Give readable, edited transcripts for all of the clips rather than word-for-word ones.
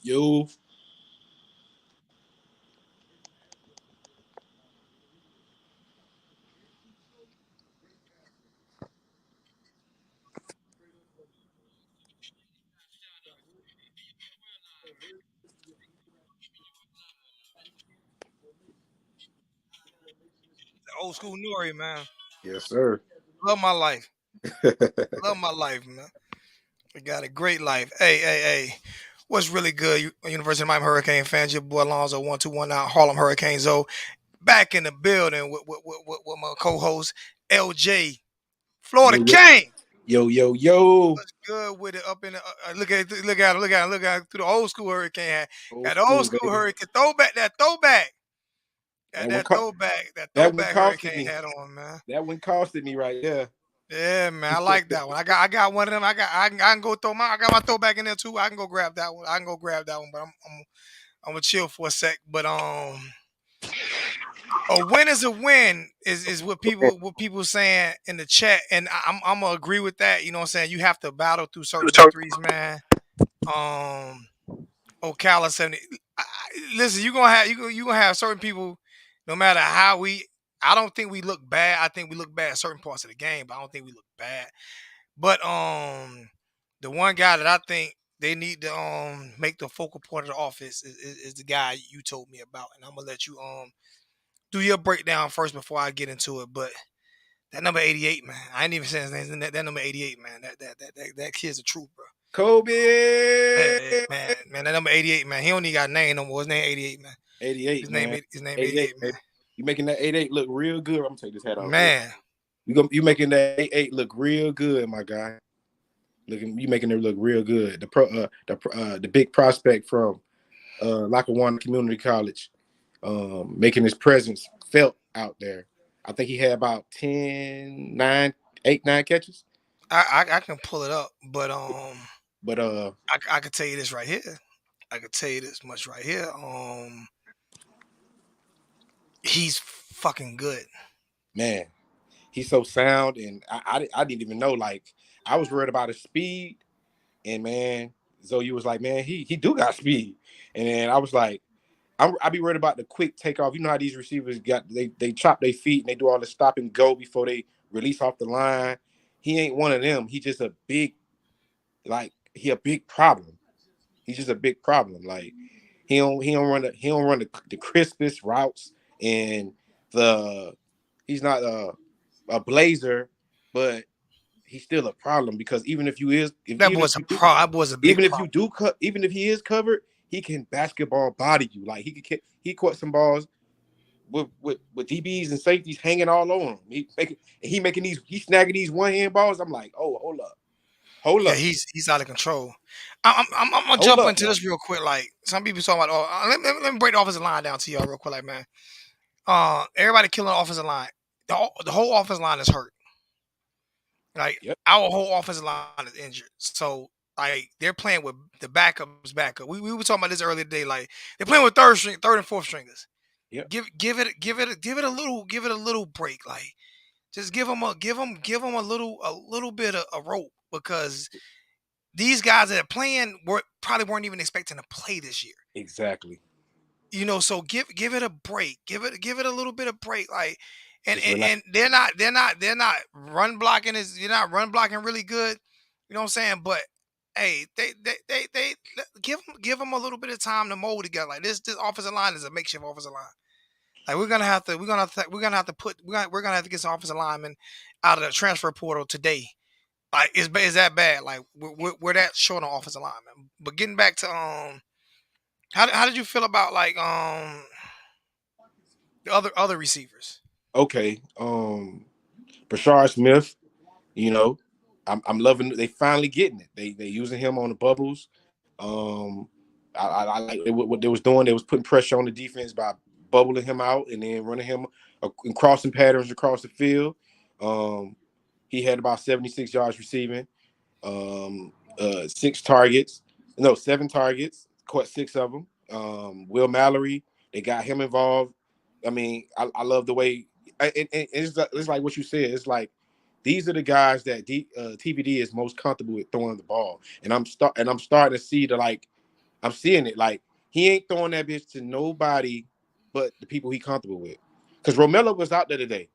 Yo, Old school Nori, man. yes, sir. Love my life. Love my life, man. We got a great life. Hey. What's really good? University of Miami Hurricane fans, your boy Alonzo 121 out Harlem Hurricane Zo. Back in the building with my co-host LJ. Florida Yo, yo, King. yo. What's good with it up in the look at it through the old school hurricane hat. Old Got the old school, school baby. hurricane throwback, that throwback. Got That one, that co- throwback, that that one throwback costed hurricane me. hat on, man. That one costed me right there. Yeah, man, I like that one. I got one of them. I can go throw my I got my throwback in there too. I can go grab that one. I can go grab that one, but I'm gonna chill for a sec. But a win is a win is what people saying in the chat, and I'm gonna agree with that. You know what I'm saying? You have to battle through certain victories, man. Um, Ocala 70. Listen, you gonna have certain people, no matter how we. I don't think we look bad. I think we look bad at certain parts of the game, but I don't think we look bad. But the one guy that I think they need to make the focal point of the office is the guy you told me about, and I'm gonna let you do your breakdown first before I get into it. But that number 88, man, I ain't even saying his name. That number 88, man, that kid's a truth, bro. Kobe. Man, that number 88, man, he don't even got a name no more. His name 88, man. 88, man. His name 88, 88, man. baby. You making that 88 look real good. I'm gonna take this hat off real. Man, You making that 88 look real good, my guy. You making it look real good. The big prospect from Lackawanna Community College, making his presence felt out there. I think he had about 9 catches. I can pull it up, but But I can tell you this right here. I can tell you this much right here. He's fucking good. man, he's so sound, and I didn't even know. Like, I was worried about his speed, and man, Zoe was like, man, he do got speed, and then I was like, I be worried about the quick takeoff. You know how these receivers got they chop their feet and they do all the stop and go before they release off the line. He ain't one of them. He just a big he a big problem. He's just a big problem. Like he don't run the crispest routes, and the he's not a blazer, but he's still a problem because That boy's a big problem. even if he is covered, he can basketball body you. Like he caught some balls with DBs and safeties hanging all over him. He snagging these one hand balls. I'm like, oh, hold Yeah, up, he's out of control. I'm gonna hold jump up into now. this real quick. Like some people talking about, let me break the offensive line down to y'all real quick, like man. Everybody killing the offensive line. The whole offensive line is hurt. Like Yep, our whole offensive line is injured. So like they're playing with the backups backup. We were talking about this earlier today. Like they're playing with third and fourth stringers. yep. Give it a little break. Like just give them a little bit of a rope because these guys that are playing probably weren't even expecting to play this year. Exactly. So give it a break. Give it a little bit of break. Like and Just and, relax. and they're not run blocking is you're not run blocking really good. You know what I'm saying? But hey, they give them a little bit of time to mold together. Like this offensive line is a makeshift offensive line. Like we're gonna have to get some offensive linemen out of the transfer portal today. Like is that bad? Like we're that short on offensive linemen. But getting back to how did you feel about like the other receivers? Okay. Brashard Smith. You know, I'm loving. They finally getting it. They using him on the bubbles. Um, I like what they was doing. They was putting pressure on the defense by bubbling him out and then running him and crossing patterns across the field. Um, he had about 76 yards receiving, 6 targets, no, 7 targets, caught 6 of them. Will Mallory, they got him involved. I mean, I love the way it's like what you said. It's like these are the guys that TVD is most comfortable with throwing the ball, and I'm starting to see I'm seeing it. Like he ain't throwing that bitch to nobody but the people he comfortable with. Because Romelo was out there today,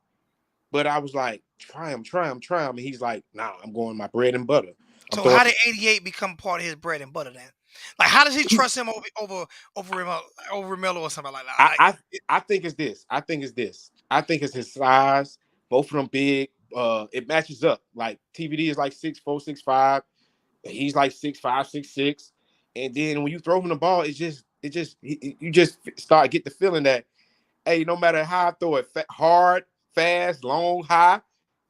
but I was like, try him. And he's like, nah, I'm going my bread and butter. I'm So throwing. how did 88 become part of his bread and butter then? Like, how does he trust him over Melo or something like that? I, I I think it's this. I think it's his size. Both of them big. It matches up. Like TVD is like 6'4", 6'5". He's like 6'5", 6'6". And then when you throw him the ball, you just start get the feeling that, hey, no matter how I throw it, hard, fast, long, high,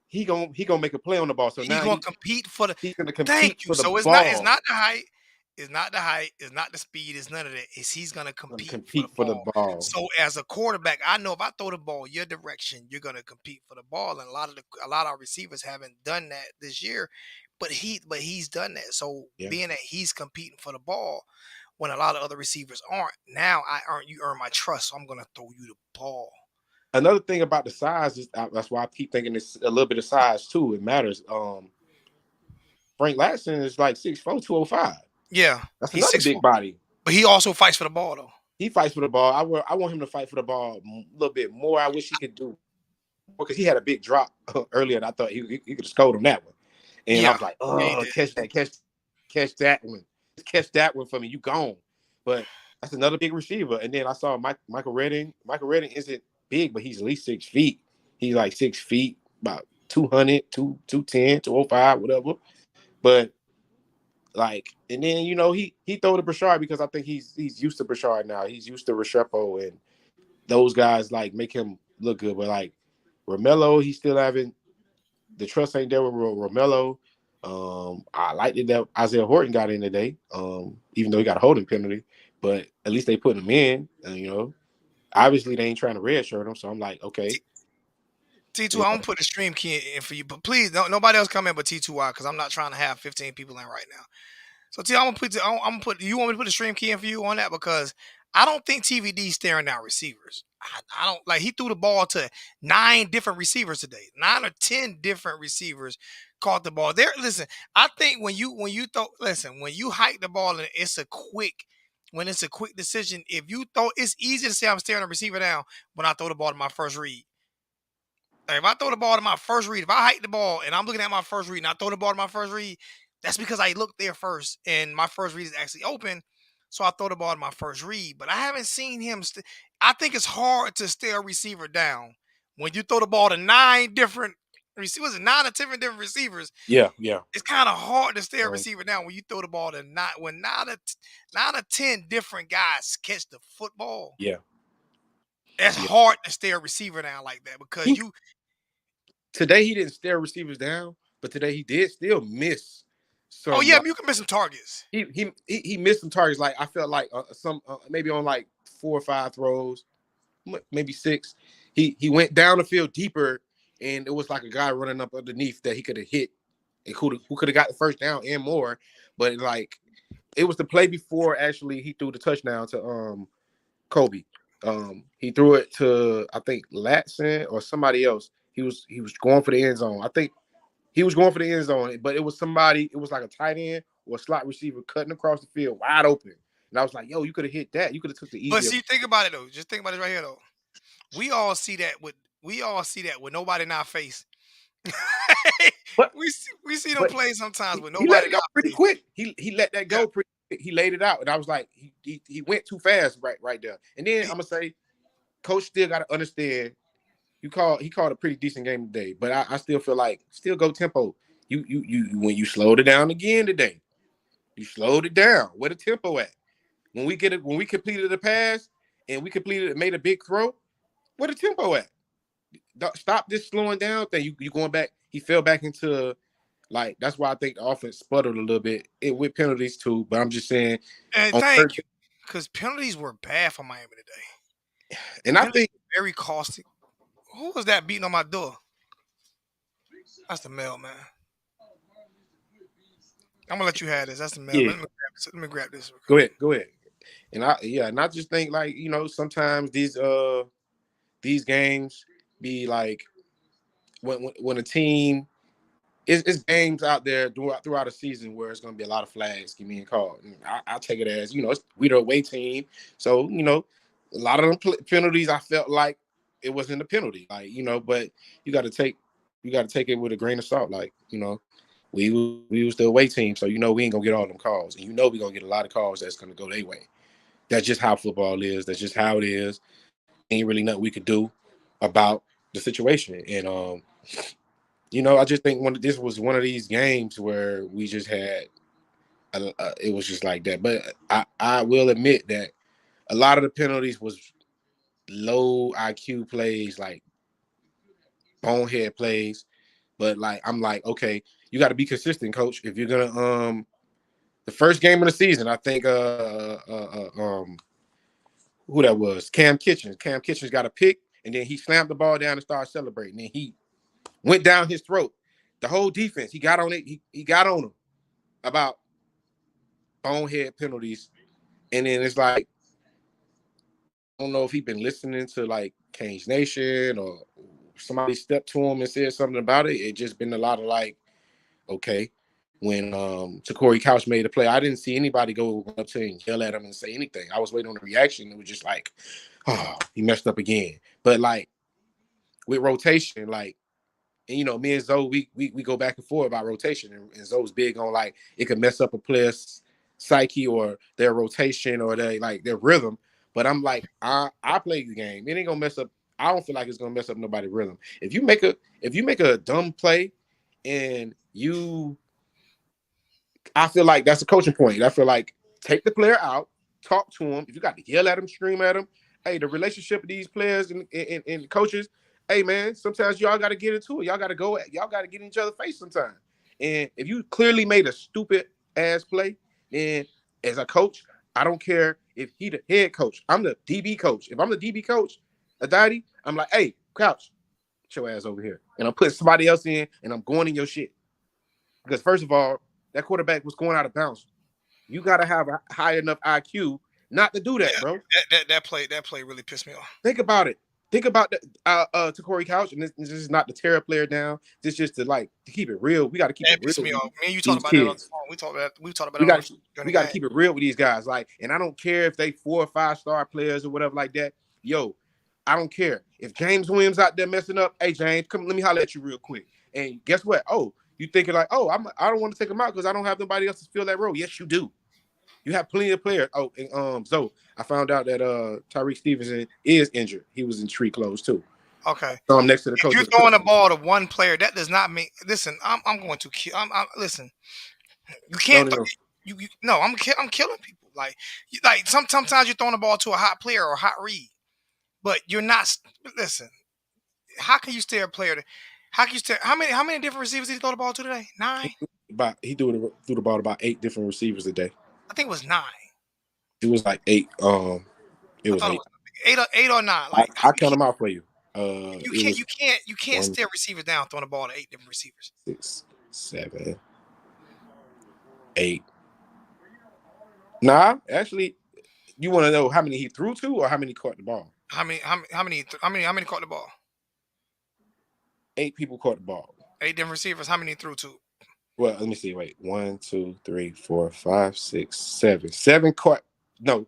he gonna make a play on the ball. So he now gonna compete for the. he's gonna compete Thank you. for the So it's ball. not the height. It's not the height. It's not the speed. It's none of that. It's he's gonna Gonna compete for the compete for the ball. ball. So as a quarterback, I know if I throw the ball your direction, you're gonna compete for the ball. And a lot of our receivers haven't done that this year, but he's done that. So Yeah. being that he's competing for the ball when a lot of other receivers aren't, now you earn my trust. So I'm gonna throw you the ball. Another thing about the size is that's why I keep thinking it's a little bit of size too. It matters. Frank Latson is like 6'4", 205. Yeah, That's he's another 6'4", big body. but he also fights for the ball though. He fights for the ball. I want him to fight for the ball a little bit more. I wish he could do because he had a big drop earlier, and I thought he could have scored on that one. And I Yeah, was like, yeah, he oh, did. catch that one, catch that one for me. You gone. But that's another big receiver. And then I saw Michael Redding. Michael Redding isn't big, but he's at least 6 feet. He's like 6 feet, about 200, 210, 205, whatever. But like, and then he throw to Brashard because I think he's used to Brashard now. He's used to Restrepo, and those guys like make him look good. But like Romelo, he still haven't. The trust ain't there with Romelo. I liked it that Isaiah Horton got in today, even though he got a holding penalty. But at least they put him in. And, obviously they ain't trying to redshirt him. So I'm like, okay. T2, I'm gonna put the stream key in for you, but please, nobody else come in but T2Y because I'm not trying to have 15 people in right now. So T, I'm gonna put. You want me to put the stream key in for you on that because I don't think TVD staring down receivers. I don't like he threw the ball to 9 different receivers today. 9 or 10 different receivers caught the ball. There, listen. I think when you when you hike the ball and it's a quick. When it's a quick decision, if you throw, it's easy to say I'm staring a receiver down when I throw the ball to my first read. Like if I throw the ball to my first read, if I hike the ball and I'm looking at my first read and I throw the ball to my first read, that's because I looked there first and my first read is actually open. So I throw the ball to my first read. But I haven't seen him. I think it's hard to stare a receiver down when you throw the ball to 9 different receivers, 9 or 10 different receivers. Yeah. It's kind of hard to stare a receiver down when you throw the ball to 9 or 10 different guys catch the football. Yeah. It's hard to stare a receiver down like that because today he didn't stare receivers down, but today he did still miss. Oh yeah, you can miss some targets. He missed some targets. Like I felt like some maybe on like 4 or 5 throws, maybe 6. He went down the field deeper, and it was like a guy running up underneath that he could have hit, and who could have got the first down and more. But like it was the play before actually he threw the touchdown to Kobe. He threw it to I think Latson or somebody else. He was going for the end zone. I think he was going for the end zone, but it was somebody. It was like a tight end or a slot receiver cutting across the field wide open. And I was like, "Yo, you could have hit that. You could have took the easier." But see, think about it though. Just think about it right here though. We all see that with nobody in our face. But we see them play sometimes with nobody. He let it go pretty face. quick. He let that go pretty. He laid it out, and I was like, he went too fast right there. And then I'm gonna say, coach still got to understand. He called a pretty decent game today, but I still feel like still go tempo. You when you slowed it down again today, you slowed it down. Where the tempo at? When we completed the pass and made a big throw, where the tempo at? Stop this slowing down thing. You going back? He fell back into like that's why I think the offense sputtered a little bit with penalties too. But I'm just saying, and thank you, because penalties were bad for Miami today, and I think very caustic. Who was that beating on my door? That's the mailman. I'm gonna let you have this. That's the mailman. Yeah. Let me grab this. Go ahead. And I just think like sometimes these games be like when a team it's games out there throughout the season where it's going to be a lot of flags being called. And I take it as, we the away team. So, a lot of them penalties, I felt like it wasn't a penalty. Like, but you got to take it with a grain of salt. Like, we was the away team. So, we ain't going to get all them calls. And we're going to get a lot of calls that's going to go their way. That's just how football is. That's just how it is. Ain't really nothing we could do about the situation. And, I just think this was one of these games where we just had, it was just like that. But I will admit that a lot of the penalties was low IQ plays, like bonehead plays. But like, I'm like, okay, you got to be consistent, coach. If you're gonna, the first game of the season, I think, who that was, Cam Kitchens. Cam Kitchens got a pick, and then he slammed the ball down and started celebrating. And he went down his throat. The whole defense, he got on it. He got on him about bonehead penalties. And then it's like, I don't know if he's been listening to like Canes Nation or somebody stepped to him and said something about it. It just been a lot of like, okay. When Corey Couch made a play, I didn't see anybody go up to him and yell at him and say anything. I was waiting on the reaction. It was just like, oh, he messed up again. But like with rotation, like, and me and Zoe, we go back and forth about rotation, and Zoe's big on like it could mess up a player's psyche or their rotation or their rhythm. But I'm like, I play the game. It ain't gonna mess up. I don't feel like it's gonna mess up nobody's rhythm. If you make a dumb play and I feel like that's a coaching point. I feel like take the player out, talk to him. If you got to yell at him, scream at him, hey, the relationship of these players and coaches, hey man, sometimes y'all got to get into it. Y'all got to get in each other's face sometimes. And if you clearly made a stupid ass play, then as a coach, I don't care if he the head coach. I'm the DB coach. If I'm the DB coach, Adati, I'm like, hey, Couch, get your ass over here. And I'm putting somebody else in and I'm going in your shit. Because first of all, that quarterback was going out of bounds. You got to have a high enough IQ not to do that, bro. That play really pissed me off. Think about it. Think about that to Corey Couch, and this is not to tear a player down. This is just to keep it real. We got to keep it real. Pissed me off. Me and you talked about that on the phone. We talked about we got to keep it real with these guys. And I don't care if they 4 or 5 star players or whatever like that. Yo, I don't care if James Williams out there messing up. Hey James, come let me holler at you real quick. And guess what? Oh, you thinking like, oh, I don't want to take him out because I don't have nobody else to fill that role. Yes, you do. You have plenty of players. Oh, and so I found out that Tyreek Stevenson is injured. He was in tree clothes too. Okay. So I'm next to the coach. If you're throwing the ball to one player, that does not mean. Listen, I'm going to kill. Listen. You can't. No. I'm killing people. Like sometimes you're throwing the ball to a hot player or a hot read, but you're not. Listen. How can you stare a player? How can you stare? How many different receivers did he throw the ball to today? 9. He threw the ball to about 8 different receivers a day. I think it was 9. It was like 8. It was 8. 8 or 9. Like I count them out for you. You can't stare receivers down throwing the ball to 8 different receivers. 6, 7, 8. Nah, actually, you want to know how many he threw to or how many caught the ball? How many caught the ball? 8 people caught the ball. 8 different receivers. How many threw to? Well, let me see. Wait, 1, 2, 3, 4, 5, 6, 7. 7 caught. No,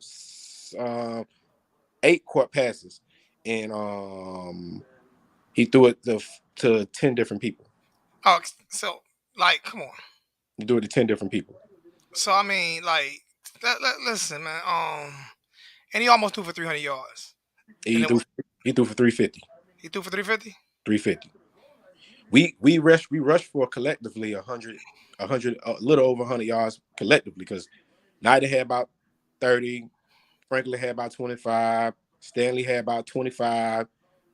8 caught passes, and he threw it to 10 different people. Oh, so come on. He threw it to 10 different people. So I mean, listen, man. And he almost threw for 300 yards. He threw for 350. He threw for 350. 350. We rushed for collectively 100, a little over 100 yards collectively because Snyder had about 30, Franklin had about 25, Stanley had about 25,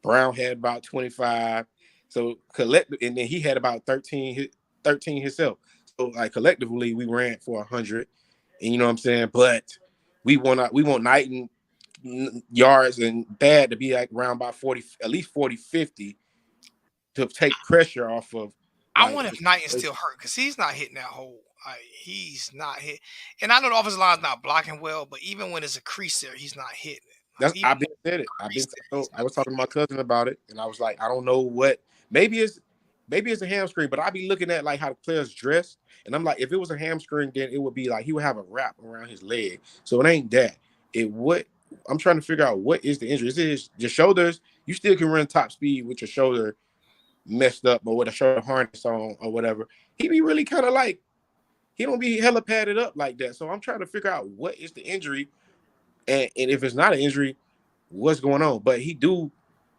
Brown had about 25. So collective, and then he had about 13 himself. So collectively we ran for 100, and you know what I'm saying. But we want Knighton yards and Bad to be around about 40, at least 40, 50. To take pressure off of. I wonder if Knighton's still hurt because he's not hitting that hole. He's not hit, and I know the offensive line's not blocking well, but even when there's a crease there, he's not hitting it. I've been said it. I was talking to my cousin about it, and I was like, I don't know what. Maybe it's maybe it's a hamstring, but I be looking at like how the players dress, and I'm like, if it was a hamstring, then it would be like he would have a wrap around his leg. So it ain't that. It would. I'm trying to figure out what is the injury. Is it your shoulders? You still can run top speed with your shoulder messed up or with a shoulder harness on or whatever. He be really kind of like he don't be hella padded up like that. So I'm trying to figure out what is the injury, and if it's not an injury, what's going on. But he do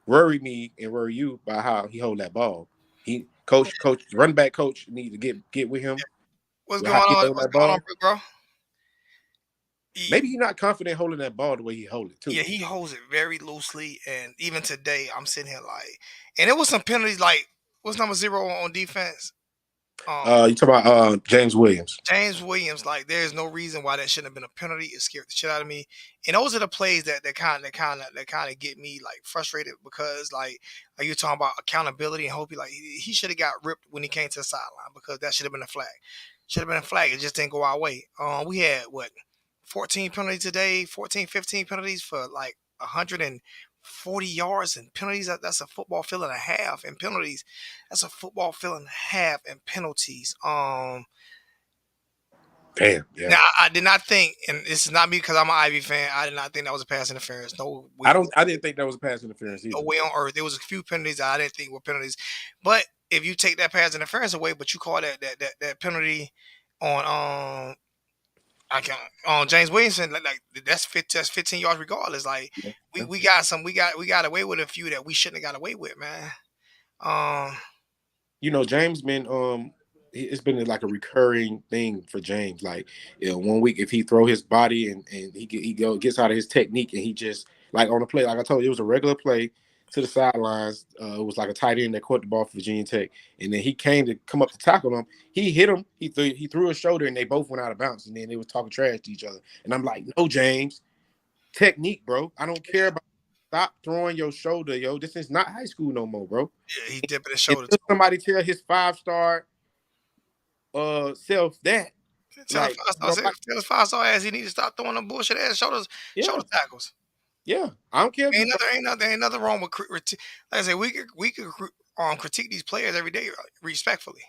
worry me and worry you by how he hold that ball. He coach, run back coach need to get with him What's with going how he on? hold What's that going on, ball. bro? Maybe he's not confident holding that ball the way he hold it too. Yeah, he holds it very loosely, and even today, I'm sitting here like, and it was some penalties. Like, what's number 0 on defense? You talk about James Williams. James Williams. Like, there's no reason why that shouldn't have been a penalty. It scared the shit out of me. And those are the plays that kind of get me like frustrated because like you're talking about accountability and hope. Like he should have got ripped when he came to the sideline because that should have been a flag. Should have been a flag. It just didn't go our way. We had what 14 penalties today, 14, 15 penalties for like 140 yards and penalties. That's a football field and a half and penalties. That's a football field and a half and penalties. Damn, yeah. Now I did not think, and this is not me because I'm an Ivy fan. I did not think that was a pass interference. No, I didn't think that was a pass interference either. no way on earth. There was a few penalties that I didn't think were penalties, but if you take that pass interference away, but you call that penalty on I can on James Williamson, like that's 15 yards regardless. Like Yeah. we got away with a few that we shouldn't have got away with, man. You know, James been it's been like a recurring thing for James. Like, 1 week if he throw his body and gets out of his technique and he just like on the play, like I told you, it was a regular play to the sidelines. It was like a tight end that caught the ball for Virginia Tech, and then he came to come up to tackle him. He hit him. He threw his shoulder, and they both went out of bounds. And then they was talking trash to each other. And I'm like, no, James, technique, bro. I don't care about. Stop throwing your shoulder, yo. This is not high school no more, bro. Yeah, he dipping his shoulder. Until somebody tell his 5-star self that. Tell Like, his 5-star ass he need to stop throwing them bullshit ass shoulder tackles. Yeah, I don't care. Ain't nothing wrong with like I say we could critique these players every day respectfully.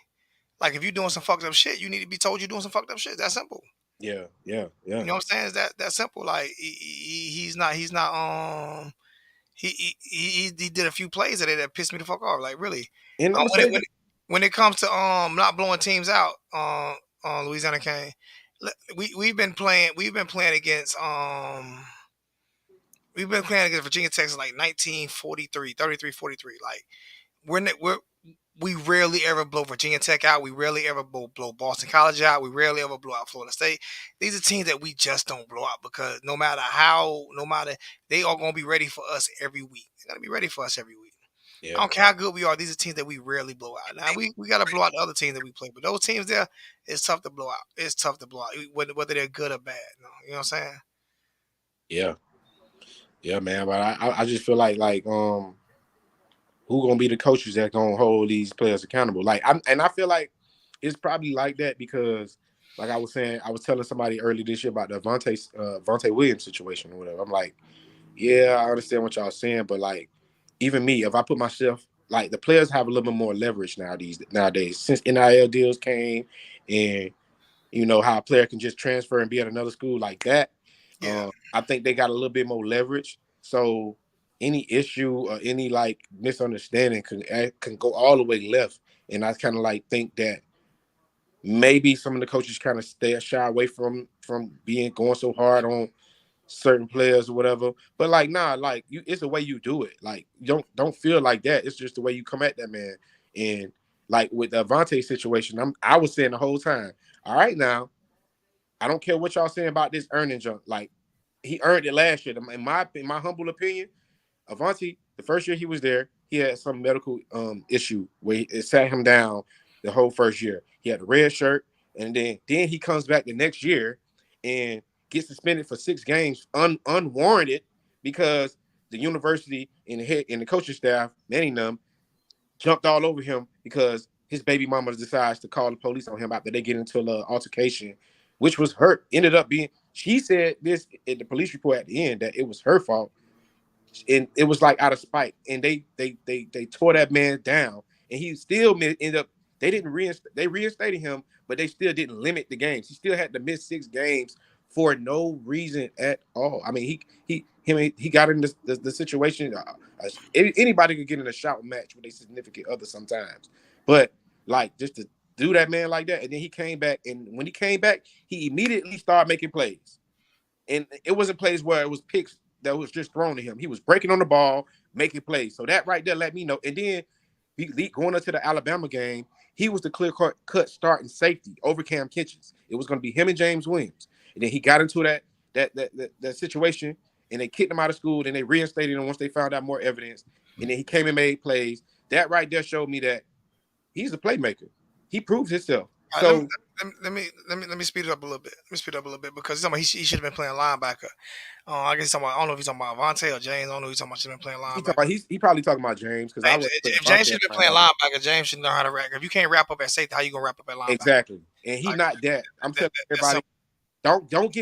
Like if you're doing some fucked up shit, you need to be told you're doing some fucked up shit. That's simple. Yeah. You know what I'm saying? Is that simple? Like he's not he did a few plays that pissed me the fuck off. Like really. And When it comes to not blowing teams out on Louisiana Kane, we've been playing against Virginia Tech since like 1943, 33, 43. Like we rarely ever blow Virginia Tech out. We rarely ever blow Boston College out. We rarely ever blow out Florida State. These are teams that we just don't blow out because no matter they are going to be ready for us every week. They're going to be ready for us every week. Yeah. I don't care how good we are. These are teams that we rarely blow out. Now we got to blow out the other teams that we play, but those teams there, it's tough to blow out. It's tough to blow out, whether they're good or bad. You know what I'm saying? Yeah, man. But I just feel like who gonna be the coaches that gonna hold these players accountable? Like I feel like it's probably like that because, like I was saying, I was telling somebody earlier this year about the Vontae Williams situation or whatever. I'm like, yeah, I understand what y'all saying, but like. Even me, if I put myself like the players have a little bit more leverage nowadays since NIL deals came, and you know how a player can just transfer and be at another school like that. Yeah. I think they got a little bit more leverage. So any issue or any like misunderstanding can go all the way left. And I kind of like think that maybe some of the coaches kind of shy away from going so hard on certain players or whatever, but like like it's the way you do it. Like you don't feel like that. It's just the way you come at that man. And like with the Vontae situation, I was saying the whole time, all right, now I don't care what y'all saying about this earning junk. Like he earned it last year. In my humble opinion, Vontae, the first year he was there, he had some medical issue where it sat him down the whole first year. He had a red shirt, and then he comes back the next year and gets suspended for 6 games unwarranted because the university and the coaching staff, many of them, jumped all over him because his baby mama decides to call the police on him after they get into an altercation, which was hurt. Ended up being, she said this in the police report at the end that it was her fault, and it was like out of spite. And they tore that man down, and he still ended up. They didn't they reinstated him, but they still didn't limit the games. He still had to miss 6 games for no reason at all. I mean, he got in the situation. Anybody could get in a shout match with a significant other sometimes, but like just to do that man like that, and then he came back, and when he came back, he immediately started making plays, and it wasn't plays where it was picks that was just thrown to him. He was breaking on the ball, making plays. So that right there let me know. And then going into the Alabama game, he was the clear cut starting safety over Cam Kitchens. It was going to be him and James Williams. And then he got into that situation, and they kicked him out of school. Then they reinstated him once they found out more evidence. And then he came and made plays. That right there showed me that he's a playmaker. He proved himself. So let me speed it up a little bit. Let me speed it up a little bit because he should have been playing linebacker. I guess he's talking about, I don't know if he's talking about Vontae or James. I don't know if he's talking about should have been playing linebacker. He probably talking about James because if James should have been playing linebacker, James should know how to wrap. If you can't wrap up at safety, how you gonna wrap up at linebacker? Exactly, and he's not that. I'm telling everybody, don't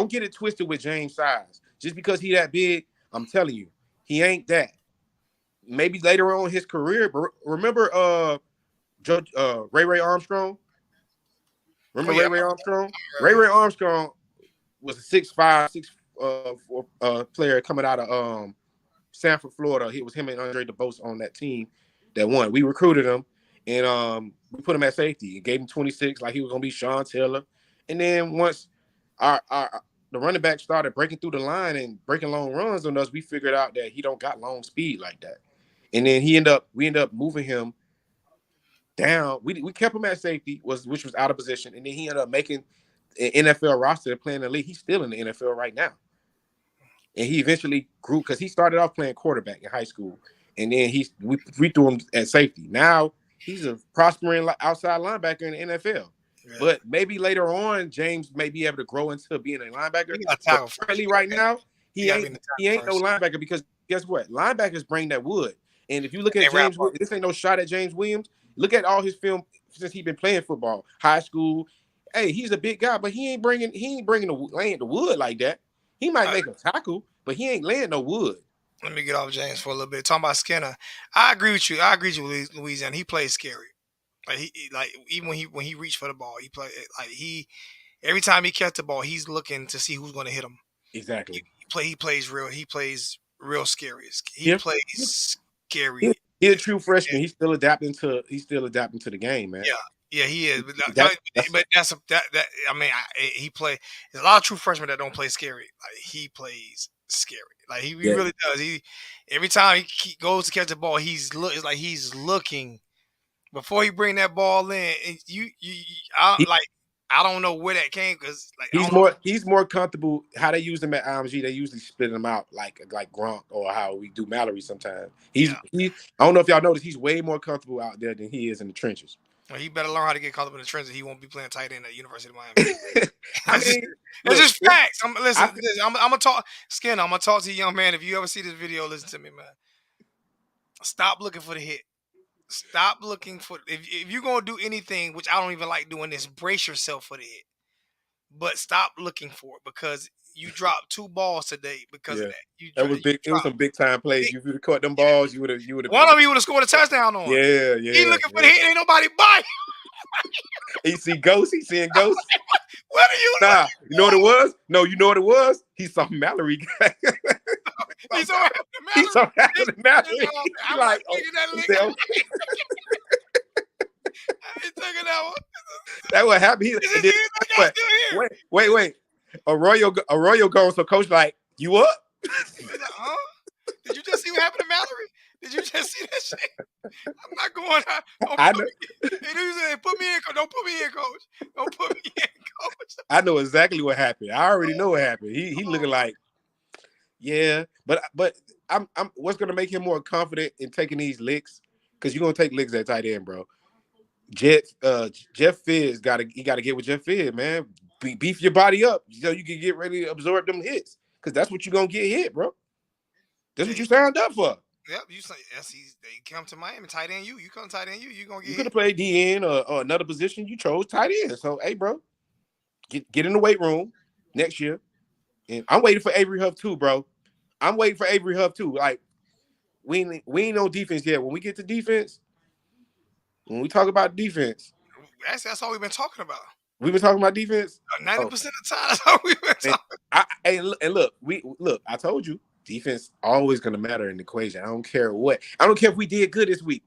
get it twisted with James' size. Just because he that big, I'm telling you, he ain't that. Maybe later on in his career, but remember Ray Armstrong? Remember Ray Armstrong? Ray Armstrong was a 6'5", 6'4" player coming out of Sanford, Florida. It was him and Andre DeBose on that team that won. We recruited him, and we put him at safety and gave him 26, like he was gonna be Sean Taylor. And then once the running back started breaking through the line and breaking long runs on us, we figured out that he don't got long speed like that. And then we ended up moving him down. We kept him at safety, which was out of position, and then he ended up making an NFL roster playing in the league. He's still in the NFL right now, and he eventually grew because he started off playing quarterback in high school, and then we threw him at safety. Now he's a prospering outside linebacker in the NFL. Yeah. But maybe later on, James may be able to grow into being a linebacker. But currently, right now, he ain't no linebacker because guess what? Linebackers bring that wood. And if you look at James, this ain't no shot at James Williams. Look at all his film since he's been playing football, high school. Hey, he's a big guy, but he ain't bringing laying the wood like that. He might make a tackle, but he ain't laying no wood. Let me get off James for a little bit. Talking about Skinner, I agree with you. I agree with Louisiana. He plays scary. Even when he reached for the ball, he played every time he catch the ball, he's looking to see who's going to hit him. Exactly. He plays real scary. He plays scary. He's a true freshman. He's still adapting to the game, man. Yeah, he is. He play. There's a lot of true freshmen that don't play scary. Like he plays scary. Like he really does. Every time he goes to catch the ball, he's looking before he bring that ball in. I don't know where that came because he's more comfortable. How they use him at IMG, they usually split him out like Gronk or how we do Mallory sometimes. I don't know if y'all noticed, he's way more comfortable out there than he is in the trenches. Well, he better learn how to get comfortable in the trenches. He won't be playing tight end at University of Miami. That's just facts. I'm gonna talk Skinner. I'm gonna talk to you, young man. If you ever see this video, listen to me, man. Stop looking for the hit. Stop looking for if you're gonna do anything, which I don't even like doing this, brace yourself for the hit. But stop looking for it because you dropped 2 balls today because of that. That was big. It was some big time plays. If you'd have caught them balls, you would have. One of them you would have scored a touchdown on. Yeah. He looking for the hit. Ain't nobody biting. He see ghosts. He seeing ghosts. What are you? Nah, you know what it was? No, you know what it was? He saw Mallory. He saw Mallory. I'm like, I ain't taking that one. That what happened. Wait. Arroyo goes. So coach like, you up? Did you just see what happened to Mallory? Did you just see that shit? I'm not going out. I know. Put me in, coach. Don't put me in, coach. Don't put me in, coach. I know exactly what happened. I already know what happened. He looking like, yeah. But I'm what's gonna make him more confident in taking these licks? Because you're gonna take licks at tight end, bro. Jeff Fizz gotta get with Jeff Fizz, man. Beef your body up so you can get ready to absorb them hits. Because that's what you're gonna get hit, bro. That's what you signed up for. Yep, you say they come to Miami, tight end you come tight end you gonna get. You could have played DN or another position. You chose tight end. So hey, bro, get in the weight room next year. And I'm waiting for Avery Huff too, bro. I'm waiting for Avery Huff too. Like we ain't on defense yet. When we get to defense, When we talk about defense, That's all we've been talking about. we've been talking about defense. 90% of the time, that's all we've been Man, talking. and look, I told you, defense always gonna matter in the equation. I don't care what. I don't care if we did good this week.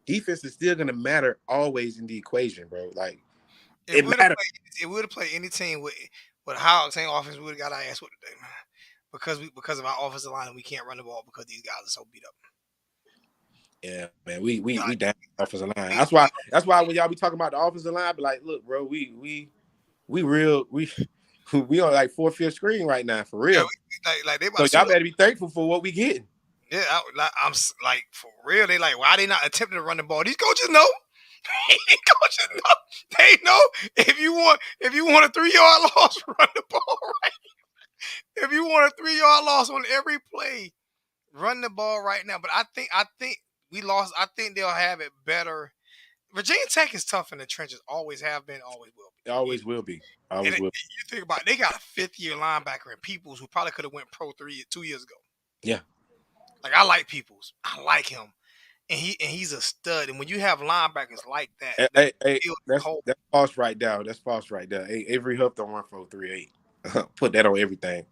Defense is still gonna matter always in the equation, bro. Like it matters. If we would have played any team with how same offense, we would have got our ass with today, man. Because of our offensive line, and we can't run the ball because these guys are so beat up. Yeah, man, we down the offensive line. That's why when y'all be talking about the offensive line, I be like, look, bro, we on like 4th, 5th screen right now for real. Yeah, they so y'all better be thankful for what we getting. Yeah, I'm like for real. They like, why they not attempting to run the ball? These coaches know. Coaches know. They know if you want a 3-yard loss, run the ball right. If you want a 3-yard loss on every play, run the ball right now. But I think we lost. I think they'll have it better. Virginia Tech is tough in the trenches. Always have been. Always will be. Always will be. Always will. You think about it, they got a 5th-year linebacker in Peoples who probably could have went pro 2 years ago. Yeah. Like I like Peoples. I like him. And he's a stud. And when you have linebackers like that, that's false right now. That's false right there. Hey, Avery Huff don't run 4.38. Put that on everything.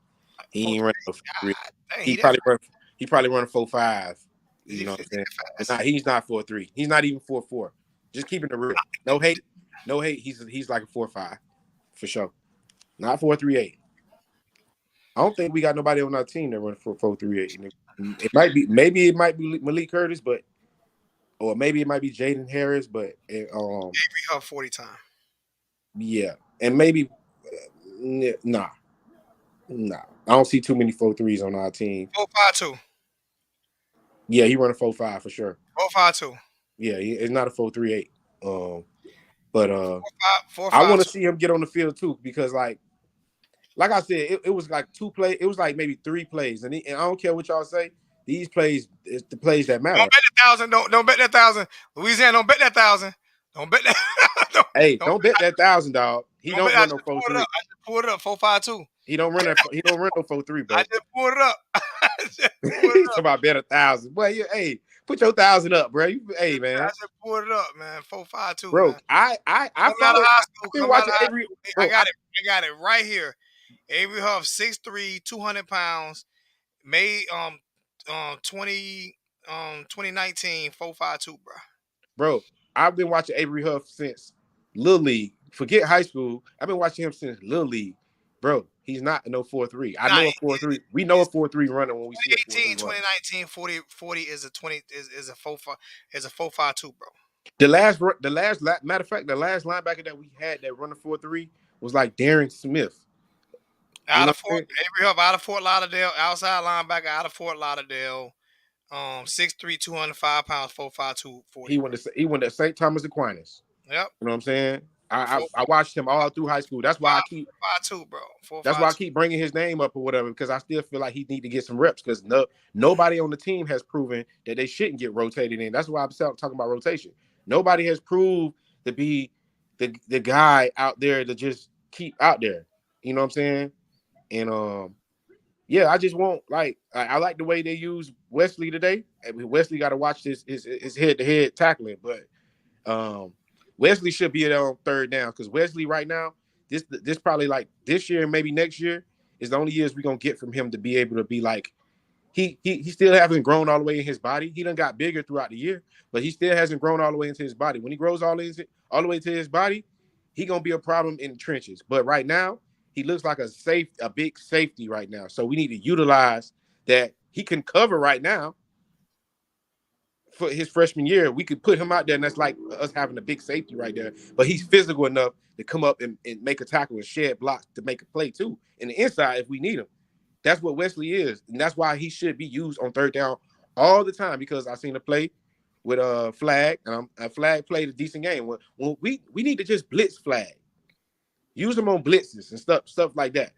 He ain't running 4.3. He probably run 4.5. You know what I'm saying? He's not 4.3. He's not even 4.4. Just keeping it real. No hate. He's like a 4.5 for sure. Not 4.38. I don't think we got nobody on our team that run 4.38. Maybe it might be Malik Curtis, or maybe it might be Jaden Harris, but Avery Huff 40 time. Yeah, and maybe nah. I don't see too many 4.3s on our team. 4.52. Yeah, he run a 4.5 for sure. 4.52. Yeah, it's not a 4.38. But 4.5. I want to see him get on the field too, because like I said, it was like 2 plays. It was like maybe 3 plays, and I don't care what y'all say. These plays is the plays that matter. Don't bet that 1,000. Don't bet that 1,000. Louisiana, don't bet that 1,000. Don't bet that. don't bet that 1,000, dog. He don't run no 4.3. I just pulled it up 4.52. He don't run no 4.3, bro. I just pulled it up. He's talking about bet 1,000. Boy, hey, put your 1,000 up, bro. Hey, man. I just pulled it up, man. 4.52. Bro, man. I follow. I've been watching Avery. I got it right here. Avery Huff, 6'3", 200 pounds. May 2019, 4.52, bro. Bro, I've been watching Avery Huff since Little League. Forget high school. I've been watching him since Little League. Bro, he's not no 4.3. I know a 4.3. We know a 4.3 running when we see it. 2019, 40 is a 20 is a 4.52, bro. The last matter of fact, the last linebacker that we had that run a 4.3 was like Darren Smith. Avery Huff out of Fort Lauderdale, outside linebacker out of Fort Lauderdale. 6'3", 205 pounds, 4.52, 40. He went to St. Thomas Aquinas. Yep. You know what I'm saying? I watched him all through high school. That's why I keep 4.52, bro. 4.52. That's why I keep bringing his name up or whatever, because I still feel like he need to get some reps, because nobody on the team has proven that they shouldn't get rotated in. That's why I'm talking about rotation. Nobody has proved to be the guy out there to just keep out there. You know what I'm saying? And yeah, I just want I like the way they use Wesley today. I mean, Wesley got to watch his head-to-head tackling, but Wesley should be there on 3rd down, because Wesley right now, this probably like this year and maybe next year is the only years we're gonna get from him to be able to be like he still hasn't grown all the way in his body. He done got bigger throughout the year, but he still hasn't grown all the way into his body. When he grows all the way to his body, he gonna be a problem in the trenches. But right now, he looks like a big safety right now. So we need to utilize that. He can cover right now. For his freshman year, we could put him out there, and that's like us having a big safety right there. But he's physical enough to come up and make a tackle and shed blocks to make a play too. In the inside, if we need him. That's what Wesley is. And that's why he should be used on 3rd down all the time, because I've seen a play with a Flag, and Flag played a decent game. When we need to just blitz Flag. Use him on blitzes and stuff like that.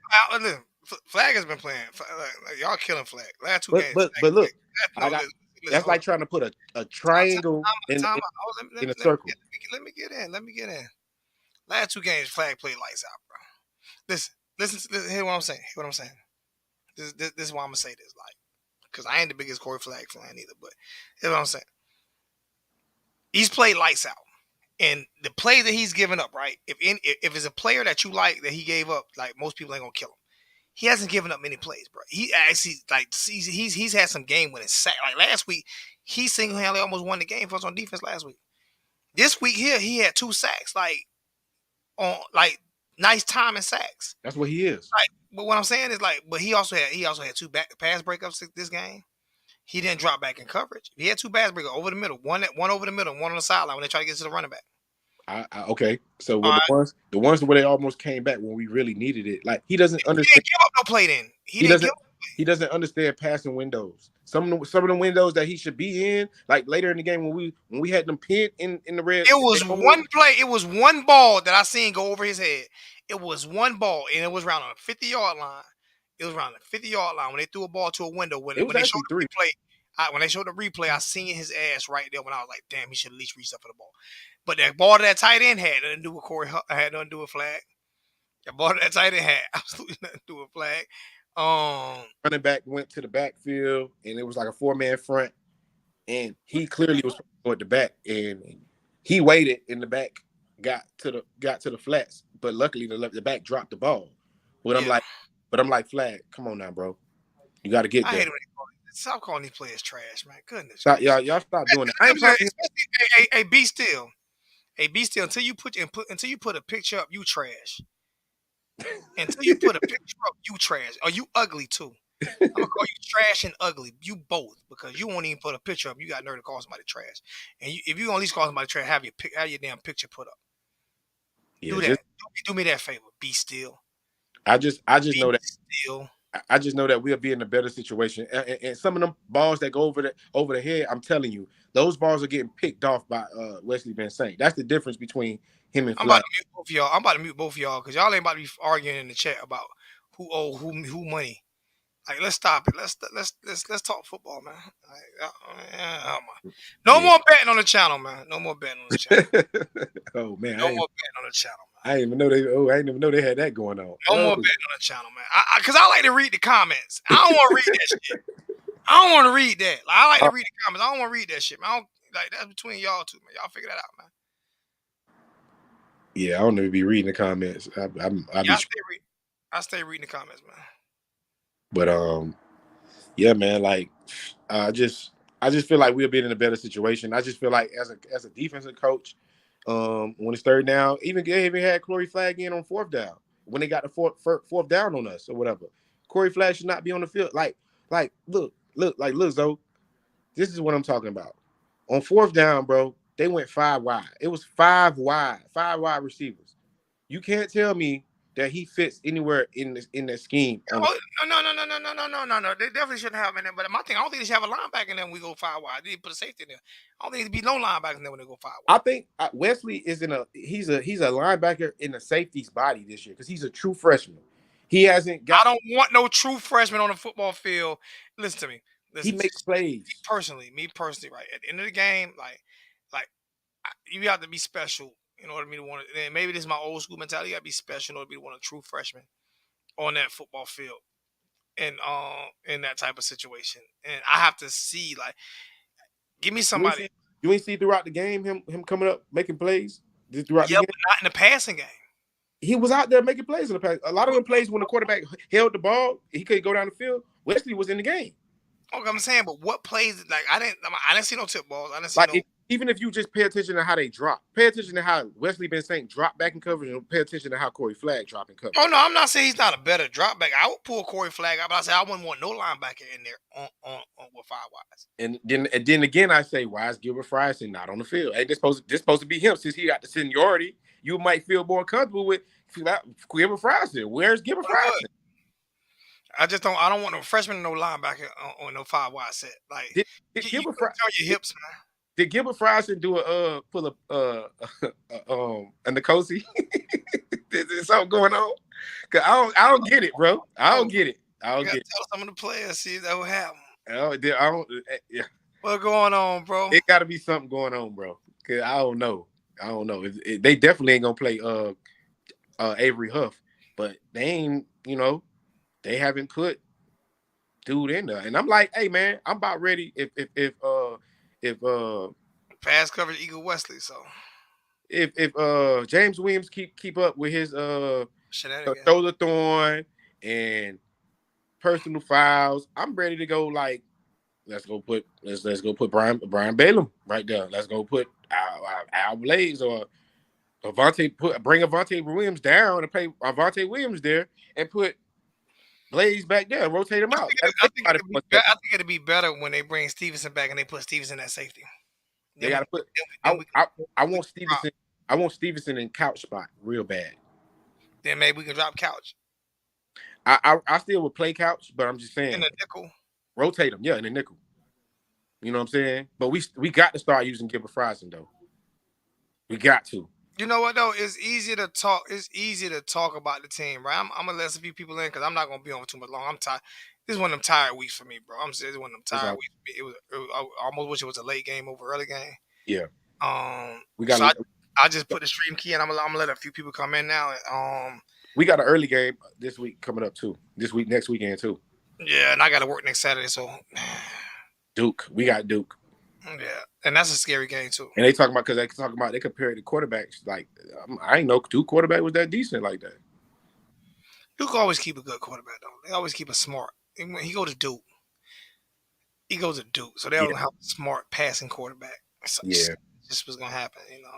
Flag has been playing. Y'all killing Flag. Last 2 games. But look, that's like trying to put a triangle in a circle. Let me get in. Last 2 games, Flag played lights out, bro. Listen. Hear what I'm saying. This is why I'm gonna say this, like, because I ain't the biggest Corey Flag fan either. But here's what I'm saying. He's played lights out. And the play that he's given up, right? If it's a player that you like that he gave up, like most people ain't gonna kill him. He hasn't given up many plays, bro. He actually like he's had some game winning sack. Like last week, he single handedly almost won the game for us on defense last week. This week here, he had 2 sacks, like on like nice timing sacks. That's what he is. Like, but what I'm saying is like, but he also had 2 pass breakups this game. He didn't drop back in coverage. He had 2 pass breakups over the middle, one over the middle, one on the sideline when they try to get to the running back. Okay, so with the ones where they almost came back when we really needed it, like he doesn't understand. He didn't give up no play then. He doesn't understand passing windows. Some of the windows that he should be in, like later in the game when we had them pinned in the red. It was one play. It was one ball that I seen go over his head. It was one ball, and it was around a 50-yard line. It was around the 50-yard line when they threw a ball to a window. When they showed the replay, when they showed the replay, I seen his ass right there. When I was like, "Damn, he should at least reach up for the ball." But that ball to that tight end had nothing to do with Corey. Had nothing to do with flag. That ball to that tight end had absolutely nothing to do with flag. Running back went to the backfield, and it was like a 4-man front, and he clearly was going to the back, and he waited in the back, got to the flats, but luckily the back dropped the ball. But I'm like, flag, come on now, bro, you got to get there. Stop calling these players trash, man. Goodness. Y'all stop doing that. Hey, be still. Hey, be still until you put a picture up. You trash. Until you put a picture up, you trash. Or you ugly too. I'm gonna call you trash and ugly. You both, because you won't even put a picture up. You got nerve to call somebody trash. And if you at least call somebody trash, have your damn picture put up. Yeah, do that. Do me that favor. Be still. I just know that. Still. I just know that we'll be in a better situation. And some of them balls that go over the head, I'm telling you, those balls are getting picked off by Wesley Van Saint. That's the difference between him and Flag. I'm about to mute both of y'all because y'all ain't about to be arguing in the chat about who owe who money. Like, let's stop it. Let's talk football, man. No more betting on the channel, man. No more betting on the channel. Oh man, no more betting on the channel, man. I didn't even know they had that going on. No more betting on the channel, man. Because I like to read the comments. I don't want to read that shit. I don't want to read that. Like, I like to read the comments. I don't want to read that shit, man. I don't, like, that's between y'all two, man. Y'all figure that out, man. Yeah, I don't even be reading the comments. I stay reading the comments, man. But yeah, man. Like, I just feel like we'll be in a better situation. I just feel like as a defensive coach, when it's 3rd down, even had Corey Flag in on 4th down when they got the fourth down on us or whatever. Corey Flag should not be on the field. Like look, Zoe, this is what I'm talking about. On 4th down, bro, they went 5 wide. It was 5 wide receivers. You can't tell me that he fits anywhere in that scheme. No. They definitely shouldn't have him in there. But my thing, I don't think they should have a linebacker in there when we go 5 wide. They need to put a safety in there. I don't think there'd be no linebackers in there when they go 5 wide. I think Wesley is he's a linebacker in the safety's body this year because he's a true freshman. He hasn't got. I don't want no true freshman on the football field. Listen to me. He makes plays. Me personally, right at the end of the game, like you have to be special in order for me to want to. And maybe this is my old school mentality. You got to be special in order to be one of true freshmen on that football field, and in that type of situation. And I have to see, like, give me somebody. You ain't see throughout the game him coming up making plays throughout the game? But not in the passing game. He was out there making plays in the pass. A lot of them plays when the quarterback held the ball, he couldn't go down the field. Wesley was in the game. Okay, I'm saying, but what plays? Like, I didn't see no tip balls. I didn't see even if you just pay attention to how they drop, pay attention to how Wesley Van Saint dropped back in coverage, and pay attention to how Corey Flag dropped in coverage. Oh no, I'm not saying he's not a better drop back. I would pull Corey Flag out, but I said I wouldn't want no linebacker in there on with 5 wides. And then again, I say, why is Gilbert Frierson not on the field? Hey, this supposed to be him since he got the seniority. You might feel more comfortable with Gilbert Frierson. Where's Gilbert Frierson? I don't want no freshman and no linebacker on no 5 wide set. Like, did Gilbert Frierson your hips, man? Did Gilbert Frierson do pull up a Nicosi? Is there something going on? Cause I don't get it, bro. I don't get it. Tell some of the players, see if that will happen. Yeah. What's going on, bro? It got to be something going on, bro. Cause I don't know. They definitely ain't gonna play Avery Huff, but they ain't. They haven't put dude in there, and I'm like, hey man, I'm about ready. If pass coverage Eagle Wesley, so if James Williams keep up with his Shenanigans. shoulder thorn and personal fouls, I'm ready to go. Like, let's go put Brian Balaam right there. Let's go put Al Blaze or bring Avante Williams down and play Avante Williams there and put Blaze back there, rotate him out. I think it'd be better when they bring Stevenson back and they put Stevenson at safety. They got to put. I want Stevenson. I want Stevenson in couch spot real bad. Then maybe we can drop couch. I still would play couch, but I'm just saying in the nickel. Rotate him, yeah, in the nickel. You know what I'm saying? But we got to start using Gilbert Fryson though. We got to. You know what though? It's easy to talk. It's easy to talk about the team, right? I'm gonna let a few people in because I'm not gonna be on too much long. I'm tired. This is one of them tired weeks for me, bro. I'm saying this is one of them tired weeks. It was I almost wish it was a late game over early game. Yeah. We got. So I just put the stream key and I'm gonna let a few people come in now. We got an early game this week coming up too. Next weekend too. Yeah, and I got to work next Saturday, so. Duke, we got Duke. Yeah, and that's a scary game too. And they talking about they compare the quarterbacks. Like I ain't know Duke quarterback was that decent like that. Duke always keep a good quarterback though. They always keep a smart. When he goes to Duke, so they don't have a smart passing quarterback. So just what's gonna happen, you know.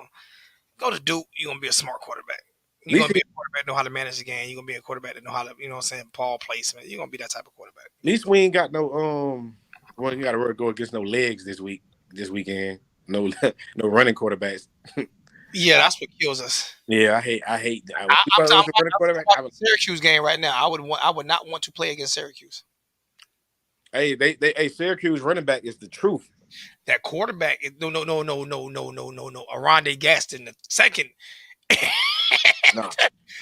Go to Duke, you're gonna be a smart quarterback. You're gonna be a quarterback that know how to manage the game. You're gonna be a quarterback that know how to, you know what I'm saying, ball placement. You're gonna be that type of quarterback. At least we ain't got no you gotta go against no legs this weekend. No running quarterbacks. Yeah, that's what kills us. Yeah, I hate I'm Syracuse game right now. I would not want to play against Syracuse. Hey, Syracuse running back is the truth. That quarterback is no. Aronde Gaston the second.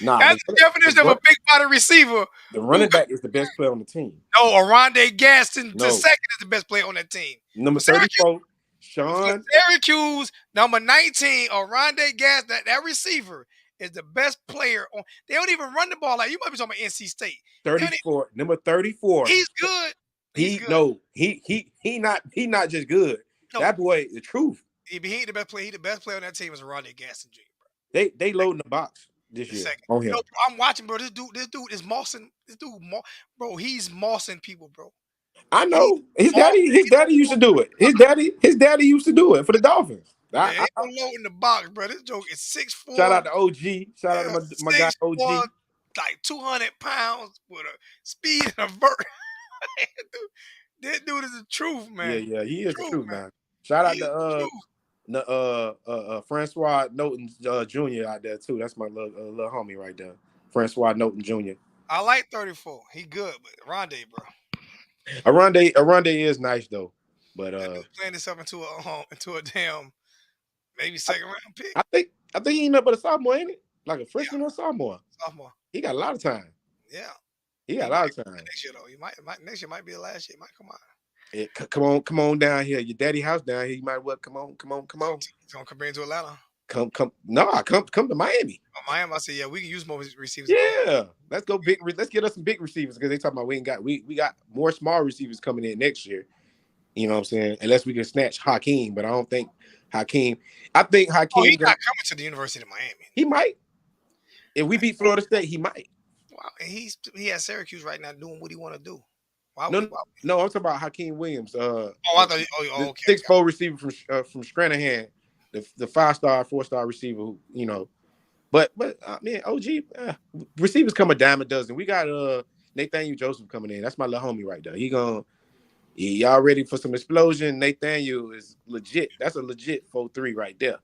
Nah. That's the definition of a big body receiver. The running back is the best player on the team. No, Aronde Gaston the second is the best player on that team. Number 34, Sean. Syracuse, number 19, Aronde Gaston. That receiver is the best player on. They don't even run the ball like you might be talking about NC State. 34, number 34. He's good. He not just good. No. That boy, the truth. He ain't the best player. He the best player on that team is Aronde Gaston Jr. Bro. They loading the box this year on him. I'm watching, bro. This dude is mossing. Bro, he's mossing people, bro. I know. His daddy used to do it. His daddy used to do it for the Dolphins. I'm loading the box, bro. This joke is 6'4". Shout out to OG. Shout out to my guy OG. Like 200 pounds with a speed and a vert. This dude is the truth, man. Yeah, he is the truth, man. Shout out to Francois Knowlton Jr. out there too. That's my little homie right there. Francois Knowlton Jr. I like 34. He good, but Aronde, bro. Aronde is nice though. But playing himself into a damn maybe second round pick. I think he ain't nothing but a sophomore, ain't it? Like a freshman or sophomore. He got a lot of time. Yeah. He got a lot of time. Next year though, next year might be the last year. Might come on. Yeah, come on down here. Your daddy house down here. You might well come on. He's gonna come into Atlanta. Come to Miami. Oh, Miami, I said, yeah, we can use more receivers. Yeah, let's go big. Let's get us some big receivers because they talking about we got more small receivers coming in next year. You know what I'm saying? Unless we can snatch Hakeem, but I don't think Hakeem. I think Hakeem. He's not coming to the University of Miami. He might. If we beat Florida State, he might. Wow, he has Syracuse right now doing what he want to do. No, I'm talking about Hakeem Williams. I thought. Okay. 6'4" receiver from Stranahan, the 5-star, 4-star receiver. You know, but man, OG receivers come a dime a dozen. We got Nathaniel Joseph coming in. That's my little homie right there. Y'all ready for some explosion? Nathaniel is legit. That's a legit 4-3 right there.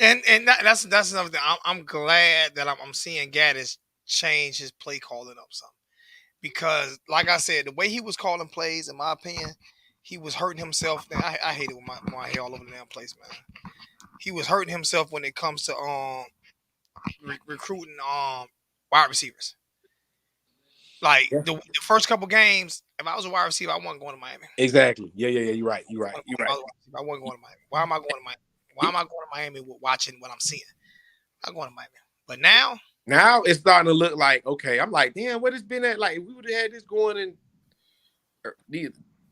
And that's another thing. I'm glad that I'm seeing Gaddis change his play calling up some. Because, like I said, the way he was calling plays, in my opinion, he was hurting himself. I hate it when my hair all over the damn place, man. He was hurting himself when it comes to recruiting wide receivers. Like the first couple games, if I was a wide receiver, I wasn't going to Miami. Exactly. Yeah. You're right. I wasn't going to Miami. Why am I going to Miami? Why am I going to Miami watching what I'm seeing? I'm going to Miami. But now it's starting to look like, okay, I'm like, damn, what has been at? Like, if we would have had this going in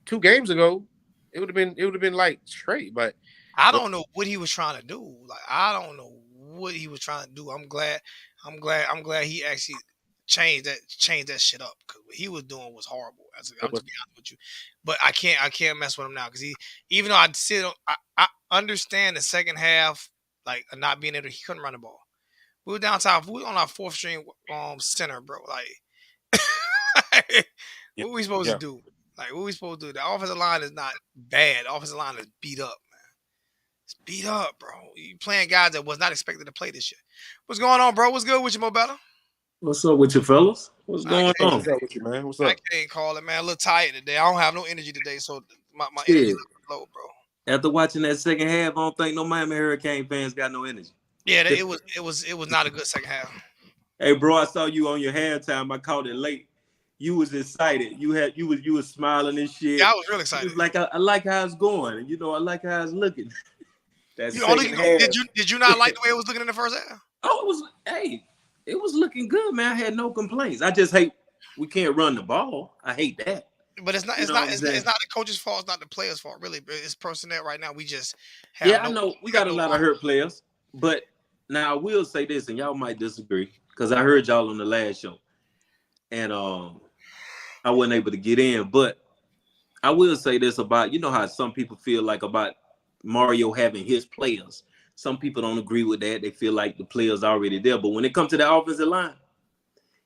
2 games ago, it would have been like straight. But I don't know what he was trying to do. Like I don't know what he was trying to do. I'm glad he actually changed that shit up because what he was doing was horrible. I'll just be honest with you. But I can't mess with him now because even though I understand the second half like not being able he couldn't run the ball. We were down top. We were on our fourth string center, bro. Like what we supposed to do? Like what we supposed to do? The offensive line is not bad. The offensive line is beat up. It's beat up, bro. You playing guys that was not expected to play this year. What's going on, bro? What's good with you, Mo Better? What's up with you, fellas? What's going on? What's up with you, man? What's up? I can't call it, man. A little tired today. I don't have no energy today, so my energy is low, bro. After watching that second half, I don't think no Miami Hurricane fans got no energy. Yeah, it was not a good second half. Hey, bro, I saw you on your halftime. I caught it late. You was excited. You was smiling and shit. Yeah, I was really excited. Was like I like how it's going. You know, I like how it's looking. Did you not like the way it was looking in the first half? Oh, it was looking good, man. I had no complaints. I just hate we can't run the ball. I hate that. But it's not the coach's fault. It's not the players' fault, really. It's personnel right now. We just have I know we got a lot of hurt players, but now I will say this, and y'all might disagree because I heard y'all on the last show, and I wasn't able to get in. But I will say this about how some people feel like about Mario having his players. Some people don't agree with that. They feel like the players are already there. But when it comes to the offensive line,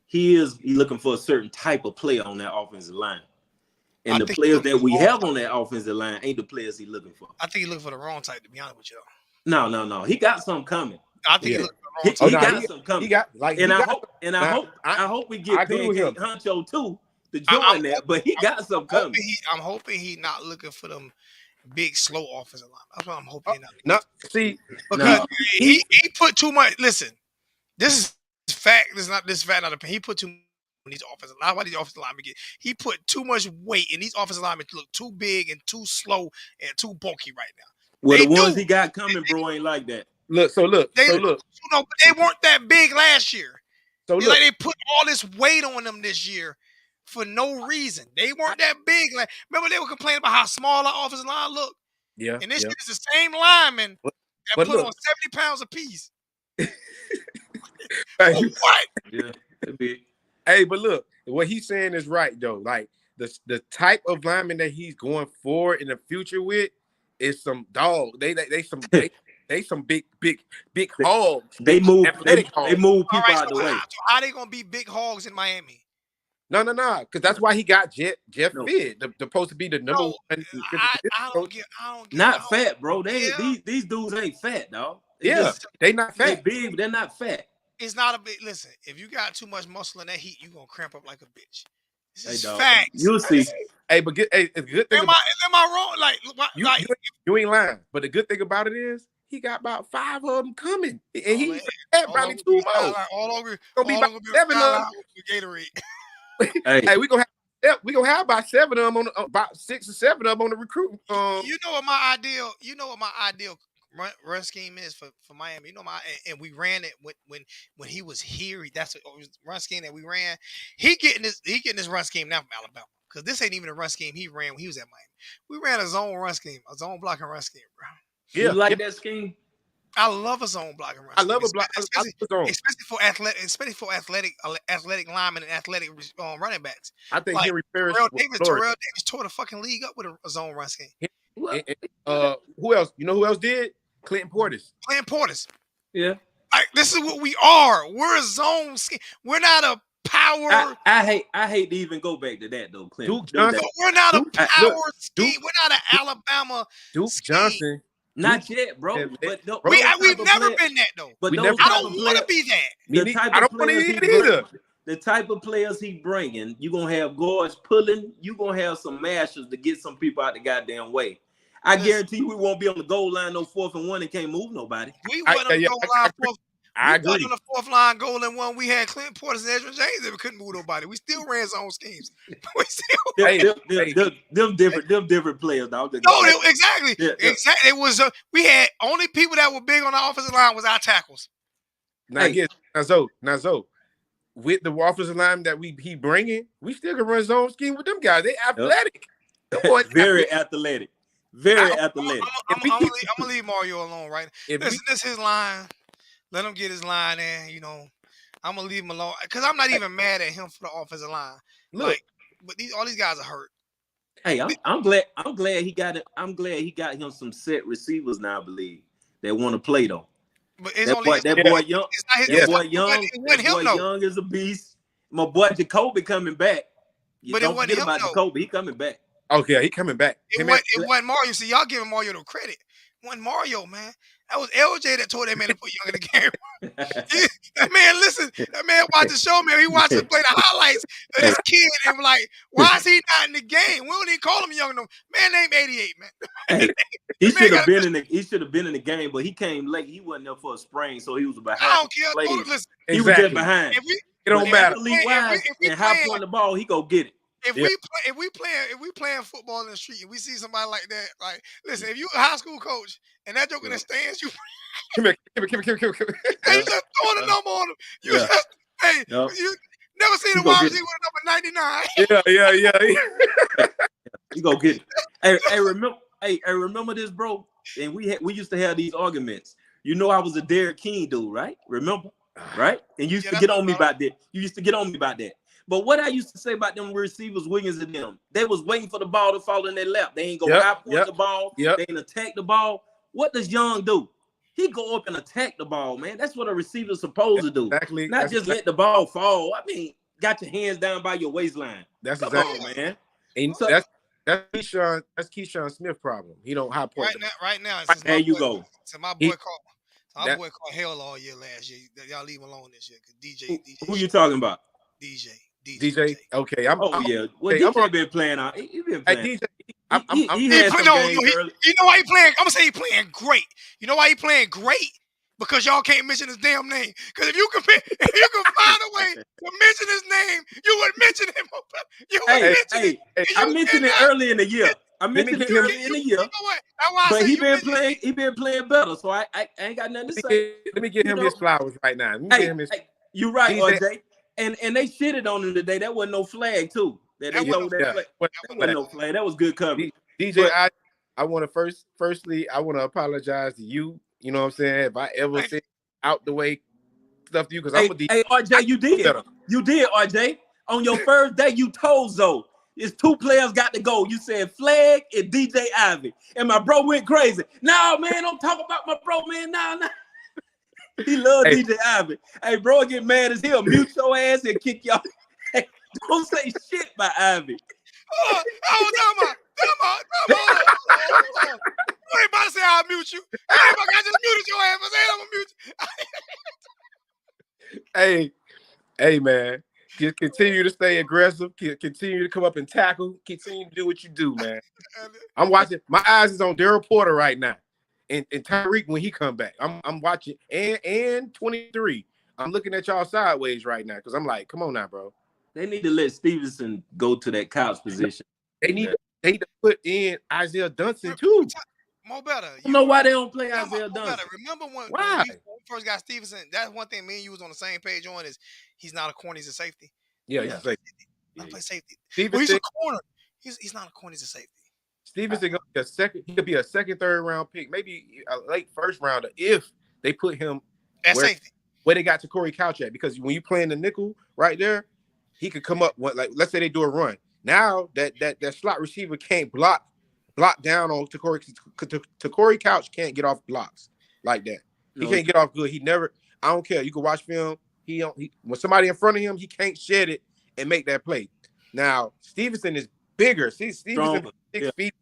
he's looking for a certain type of player on that offensive line. And the players that we have on that offensive line ain't the players he's looking for. I think he's looking for the wrong type, to be honest with you. No. He got something coming. I think he's looking for the wrong type. He got something coming. I hope we get Pancake Huncho too to join that, but he got something coming. I'm hoping he's not looking for them big, slow offensive line. That's what I'm hoping. Because he put too much. Listen, this is fact. This is not fact. Not opinion. He put too much on these offensive line. Why these offensive linemen get? He put too much weight, and these offensive linemen look too big and too slow and too bulky right now. Well, the ones he got coming, bro, ain't like that. Look. But they weren't that big last year. So they put all this weight on them this year. For no reason. They weren't that big. Like, remember they were complaining about how small our offensive line looked? Yeah. And this shit is the same lineman that put on 70 pounds apiece. What? Yeah. Hey, but look, what he's saying is right, though. Like, the type of lineman that he's going for in the future with is some dog. They some big hogs. They move people out the way. So how they gonna be big hogs in Miami? No, because that's why he got Jeff Fitt, supposed to be the number one. I don't get. Not fat, bro. These dudes ain't fat, dog. They not fat. They big, but they're not fat. It's not a big. Listen, if you got too much muscle in that heat, you gonna cramp up like a bitch. This is facts. You'll see. Hey, but it's a good thing. Am I wrong? Like you ain't lying. But the good thing about it is he got about 5 of them coming, and he's probably 2 more. All over. Gonna be about 7 of them. Gatorade. Hey, we gonna have about 7 of them about 6 or 7 of them on the recruiting. You know what my ideal run scheme is for Miami. And we ran it when he was here. That's a run scheme that we ran. He getting this run scheme now from Alabama because this ain't even a run scheme he ran when he was at Miami. We ran a zone run scheme, a zone blocking run scheme, bro. You like that scheme? I love a zone blocking run. I love a block, especially for athletic linemen and athletic running backs. I think Henry Ferris, Terrell Davis tore the fucking league up with a zone run scheme. Who else? You know who else did? Clinton Portis. Yeah. Like this is what we are. We're a zone scheme. We're not a power. I hate to even go back to that though, Clinton. Duke Johnson. We're not a power scheme. We're not an Alabama. Duke scheme. Johnson. Not yet, bro. But we've never been that though. But I don't want to be that. I don't want to be it either. The type of players he bringing, you gonna have guards pulling. You gonna have some mashers to get some people out the goddamn way. I guarantee you, we won't be on the goal line no 4th and 1 and can't move nobody. We went on the goal line. I agree. On the 4th line goal and 1. We had Clinton Portis and Ezra James that we couldn't move nobody. We still ran zone schemes. Them different players, dog. No, exactly. Yeah. Exactly. It was we had only people that were big on the offensive line was our tackles. Now, Zoe, with the offensive line that he bringing, we still can run zone scheme with them guys. They athletic. Very athletic. Very athletic. I'm gonna leave Mario alone, right? Listen, this is his line. Let him get his line in. You know, I'm gonna leave him alone because I'm not even mad at him for the offensive line. Look, like, but all these guys are hurt. Hey, I'm glad he got it. I'm glad he got him some set receivers now. I believe that want to play though. But it's that boy Young is a beast. My boy Jacoby coming back. Don't forget about Jacoby. He coming back. Okay, he coming back. It wasn't Mario. See, y'all giving Mario the credit. It wasn't Mario, man. That was LJ that told that man to put Young in the game. That man, listen. That man watched the show, man. He watched us play the highlights of this kid and was like, why is he not in the game? We don't even call him Young no man. Named 88, man. Hey, he should have been in the. He should have been in the game, but he came late. He wasn't there for a sprain, so he was behind. I don't care. Listen, he was just behind. It don't matter. If we high point the ball, he go get it. If we playing football in the street and we see somebody like that, like, listen, if you a high school coach and that joke in the stands, you Come here. Hey, you just throwing a number on him. You never seen a wide receiver with number 99. Yeah. You go get it. Hey, remember this, bro? And we used to have these arguments. You know, I was a Derrick King dude, right? Remember? Right? And you used to get on me about that. You used to get on me about that. But what I used to say about them receivers, Williams and them, they was waiting for the ball to fall in their lap. They ain't go high point the ball. They ain't attack the ball. What does Young do? He go up and attack the ball, man. That's what a receiver's supposed to do. Exactly. Not just let the ball fall. I mean, got your hands down by your waistline. That's Come exactly, on, man. And that's Keyshawn Smith's problem. He don't high point. Right now. There you go. So my boy called hell all year last year. Y'all leave him alone this year because DJ. Who you talking about? DJ. Okay, yeah. Well, DJ been playing out. He been playing. Hey, DJ, you know why he playing? I'm gonna say he playing great. You know why he playing great? Because y'all can't mention his damn name. Because if you can find a way to mention his name, you would mention him. I mentioned it early in the year. But he been playing better. So I ain't got nothing to say. Let me give him his flowers right now. You right, RJ. And they shitted on him today. That wasn't no flag, too. That wasn't no flag. That was good coverage. DJ, I want to firstly, I want to apologize to you. You know what I'm saying? If I ever said out the way stuff to you, because I'm with Hey, RJ, you did. You did, RJ. On your first day, you told Zoe, it's 2 players got to go. You said Flag and DJ Ivy. And my bro went crazy. No, man, don't talk about my bro, man. No. He loved DJ Ivy. Hey, bro, get mad as hell. Mute your ass and kick y'all. Hey, don't say shit by Ivy. Time out. You ain't about to say I'll mute you. I just muted your ass. I said I'm gonna mute you. Hey, man. Just continue to stay aggressive. Continue to come up and tackle. Continue to do what you do, man. I'm watching. My eyes is on Daryl Porter right now. And Tyreek when he come back. I'm watching. And 23. I'm looking at y'all sideways right now because I'm like, come on now, bro. They need to let Stevenson go to that couch position. They need to put in Isaiah Dunson too. More better. You know why they don't play Isaiah Dunson? Remember when we first got Stevenson? That's one thing me and you was on the same page on is he's not a corner, he's a safety. Yeah, he's a safety. Not play safety. Stevenson, he's a corner. He's not a corner, he's a safety. Stevenson gonna be a second. He could be a second, third round pick, maybe a late first rounder if they put him safety. Where they got to Corey Couch at. Because when you playing the nickel right there, he could come up. Like let's say they do a run. Now that slot receiver can't block down on to Corey Couch can't get off blocks like that. He can't get off good. He never. I don't care. You can watch film. When somebody in front of him, he can't shed it and make that play. Now Stevenson is bigger. See, Stevenson 6 feet,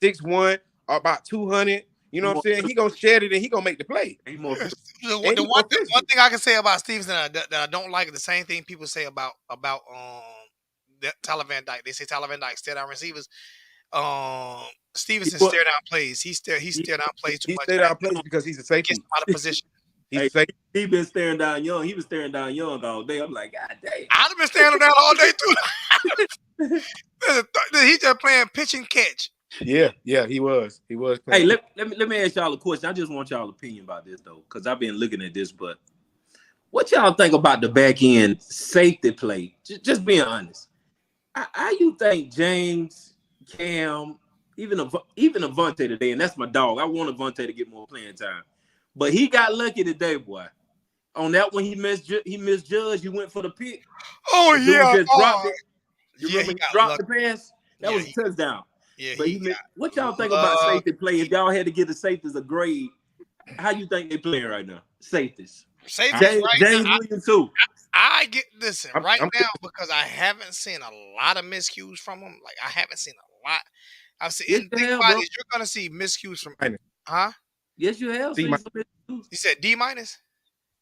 6'1", about 200. You know what I'm saying? He gonna shed it and he gonna make the play. One thing I can say about Stevenson that I don't like is the same thing people say about Tyler Van Dyke. They say Tyler Van Dyke stare down receivers. Stevenson stare down plays. He stare down plays too much. He stare down plays because he's a safety. Gets him out of position. He been staring down Young. He was staring down Young all day. I'm like, God damn. I'd have been staring down all day too. He just playing pitch and catch. Yeah, he was. He was playing. Hey, let me ask y'all a question. I just want y'all opinion about this though, because I've been looking at this. But what y'all think about the back end safety play? Just being honest. How you think James, Cam, even Avonte today, and that's my dog. I want Avonte to get more playing time, but he got lucky today, boy. On that one, he misjudged. He went for the pick. Oh The dude yeah, just dropped it. You yeah, remember he dropped the pass? That was a touchdown. Yeah, But what y'all think about safety play? If y'all had to give the safeties a grade, how you think they playing right now? Safeties. James Williams too. I get right I'm now because I haven't seen a lot of miscues from him. Like I haven't seen a lot. I've seen you're gonna see miscues from huh? Yes, you have. You said D minus?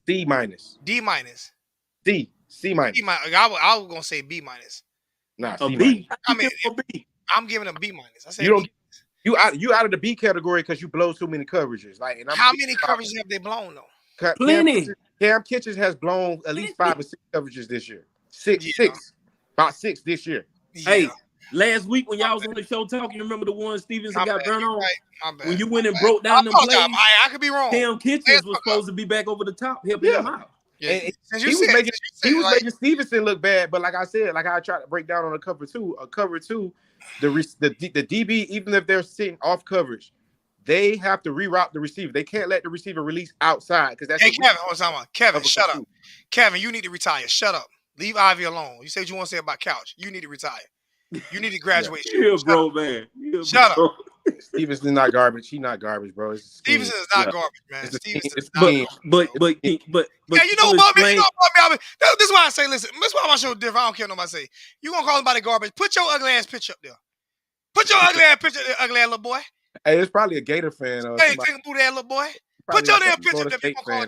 C minus. D minus. C minus. I was gonna say B minus. Nah, a C B. I mean, I'm giving him B minus. I said you out of the B category because you blow too many coverages. Like, how many coverages have they blown though? Plenty. Cam Kitchens has blown at least 5 or 6 coverages this year. Six, about 6 this year. Yeah. Hey, last week when y'all was on the show talking, you remember the one Stevenson got burnt on? Right. When you went and broke down the plays, I could be wrong. Cam Kitchens was supposed to be back over the top, helping him out. Yeah. And he was making Stevenson look bad, but like I said, like I tried to break down on a cover two, the DB, even if they're sitting off coverage, they have to reroute the receiver. They can't let the receiver release outside because that's. Hey, Kevin, shut up. Kevin, you need to retire. Shut up. Leave Ivy alone. You said you want to say about Couch. You need to retire. You need to graduate. Yeah, bro, man. Shut up. Stevenson's not garbage. He's not garbage, bro. Stevenson is not garbage, man. Stevenson is but yeah, you know what, man? This is why I say, listen, this is why my show different. I don't care what nobody say. You gonna call somebody garbage? Put your ugly ass picture up there. Put your ugly ass picture there, ugly ass little boy. Hey, it's probably a Gator fan. Hey, take a booty ass little boy. Put your damn picture there. People call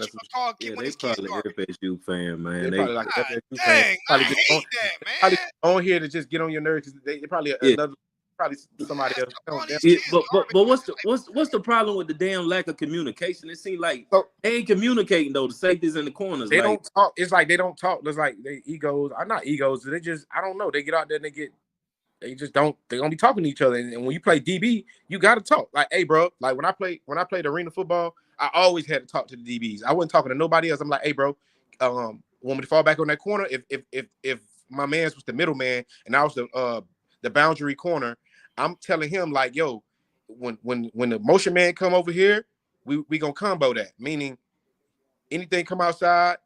you they probably FSU fan, man. They probably like FSU fan. I hate that, man. Probably on here to just get on your nerves. They probably another. Probably somebody else. But what's the problem with the damn lack of communication? It seems like they ain't communicating though. The safeties in the corners. They don't talk. It's like they don't talk. It's like they egos are not egos. They just I don't know. They get out there and they just don't. They don't be talking to each other. And when you play DB, you got to talk. Like, hey, bro. Like when I played arena football, I always had to talk to the DBs. I wasn't talking to nobody else. I'm like, hey, bro. Want me to fall back on that corner? If my man's was the middleman and I was the boundary corner, I'm telling him like, yo, when the motion man come over here, we gonna combo that. Meaning, anything come outside,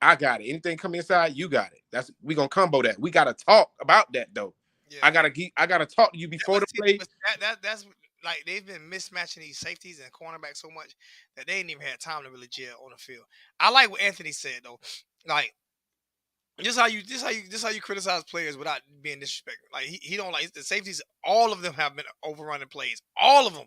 I got it. Anything come inside, you got it. We gonna combo that. We gotta talk about that though. Yeah. I gotta talk to you before the play. That's like they've been mismatching these safeties and cornerbacks so much that they ain't even had time to really gel on the field. I like what Anthony said though, like. Just how you criticize players without being disrespectful. Like he don't like the safeties. All of them have been overrunning plays. All of them.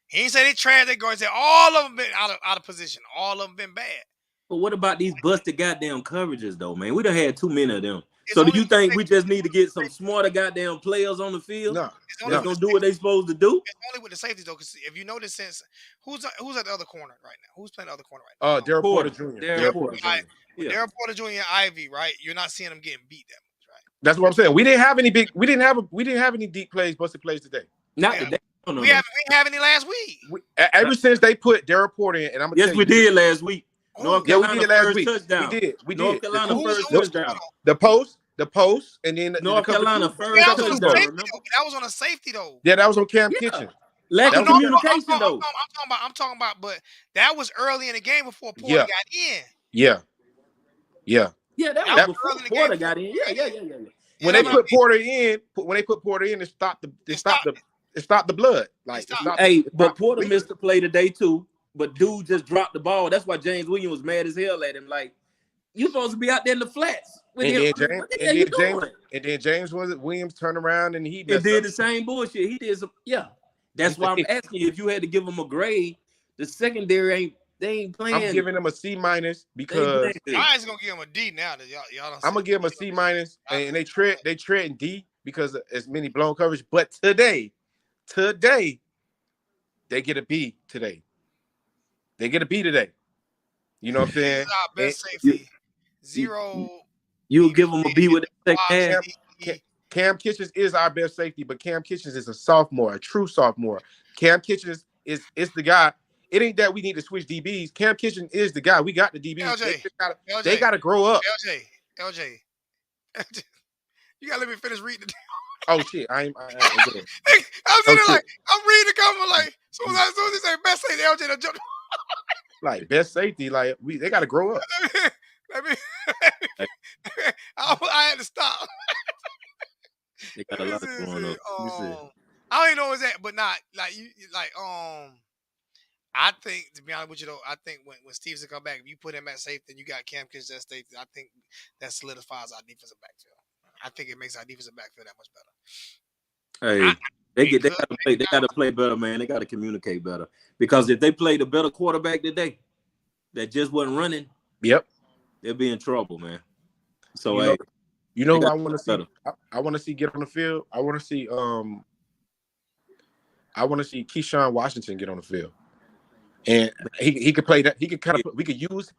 He ain't say they trash. They go and say all of them been out of position. All of them been bad. But what about these busted goddamn coverages though, man? We done had too many of them. So do you think we just need to get some smarter goddamn players on the field? No, that's gonna do what they supposed to do. It's only with the safeties though, because if you notice, since who's at the other corner right now? Who's playing the other corner right now? Derek Porter Jr. Derek Porter Jr. Derek Porter Jr. and Ivy, right? You're not seeing them getting beat that much, right? That's what I'm saying. We didn't have any deep plays, busted plays today. Not today. We didn't have any last week. Ever since they put Derek Porter in, and I'm gonna we did last week. North Carolina we did last week. Touchdown. We did. North Carolina first touchdown. The post, and then North Carolina first touchdown. That was on a safety though. Yeah, that was on Cam Kitchen. Lack of communication though. I'm talking about, but that was early in the game before Porter got in. Yeah, that was before Porter got in. Yeah. When they put Porter in, it stopped the blood. Like, but Porter missed the play today too. But dude just dropped the ball. That's why James Williams was mad as hell at him. Like, you supposed to be out there in the flats. And then James Williams turned around and he did the same bullshit. He did some. Yeah, that's why I'm asking you if you had to give him a grade. The secondary ain't playing. I'm giving him a C minus because I ain't gonna give him a D now. That y'all don't. I'm gonna give him a C minus, and they tread in D because of as many blown coverage. But today, they get a B today. They get a B today. You know what I'm saying? Our best safety. Zero. You'll give him a B with the second half. Cam Kitchens is our best safety, but Cam Kitchens is a sophomore, a true sophomore. Cam Kitchens is the guy. It ain't that we need to switch DBs. Cam Kitchens is the guy. We got the DBs. They got to grow up. LJ. You got to let me finish reading it. Oh shit, I ain't. I'm Oh, sitting there shit. like, I'm reading the comment like, so as soon as they say best safety, LJ done jumped. Like best safety, like they got to grow up. Let me, I had to stop. They got a lot going on. I don't even know what's that, but not like you like I think, to be honest with you though, I think when Stevenson come back, if you put him at safety and you got Cam Kitchen at safety, I think that solidifies our defensive backfield. I think it makes our defensive backfield that much better. Hey, they gotta play better, man. They gotta communicate better. Because if they played a better quarterback today that just wasn't running, yep, they'll be in trouble, man. So you know who I want to see? I want to see get on the field. I want to see Keyshawn Washington get on the field. And he could play that. He could kind of we could use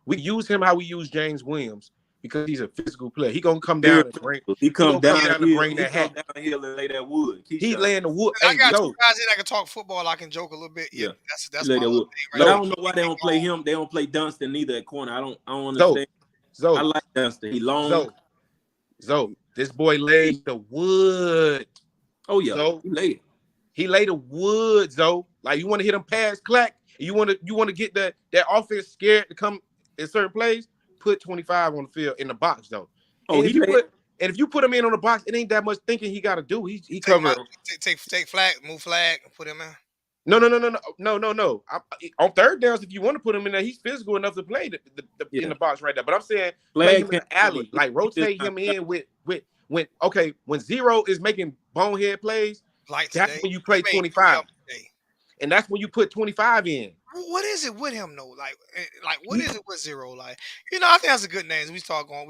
him how we use James Williams because he's a physical player. He gonna come down and bring. He come down and bring that hat. downhill and lay that wood. He laying the wood. I got two guys in that can talk football. I can joke a little bit. Yeah, that's my little thing. Right? But I don't know why they don't play him. They don't play Dunston neither at corner. I don't understand. I like Dunston. He long. So this boy laid the wood. Oh yeah, he laid the wood. So like you want to hit him past Clack. You want to get that offense scared to come in certain plays. Put 25 on the field in the box though. And if you put him in on the box, it ain't that much thinking he got to do. He cover. Take flag, move flag, and put him in. No. On third downs, if you want to put him in there, he's physical enough to play in the box right there. But I'm saying play him in the alley, like rotate him in with when Zero is making bonehead plays. Like that's when you play 25. And that's when you put 25 in. What is it with him though? Like what is it with Zero? Like, I think that's a good name. We start going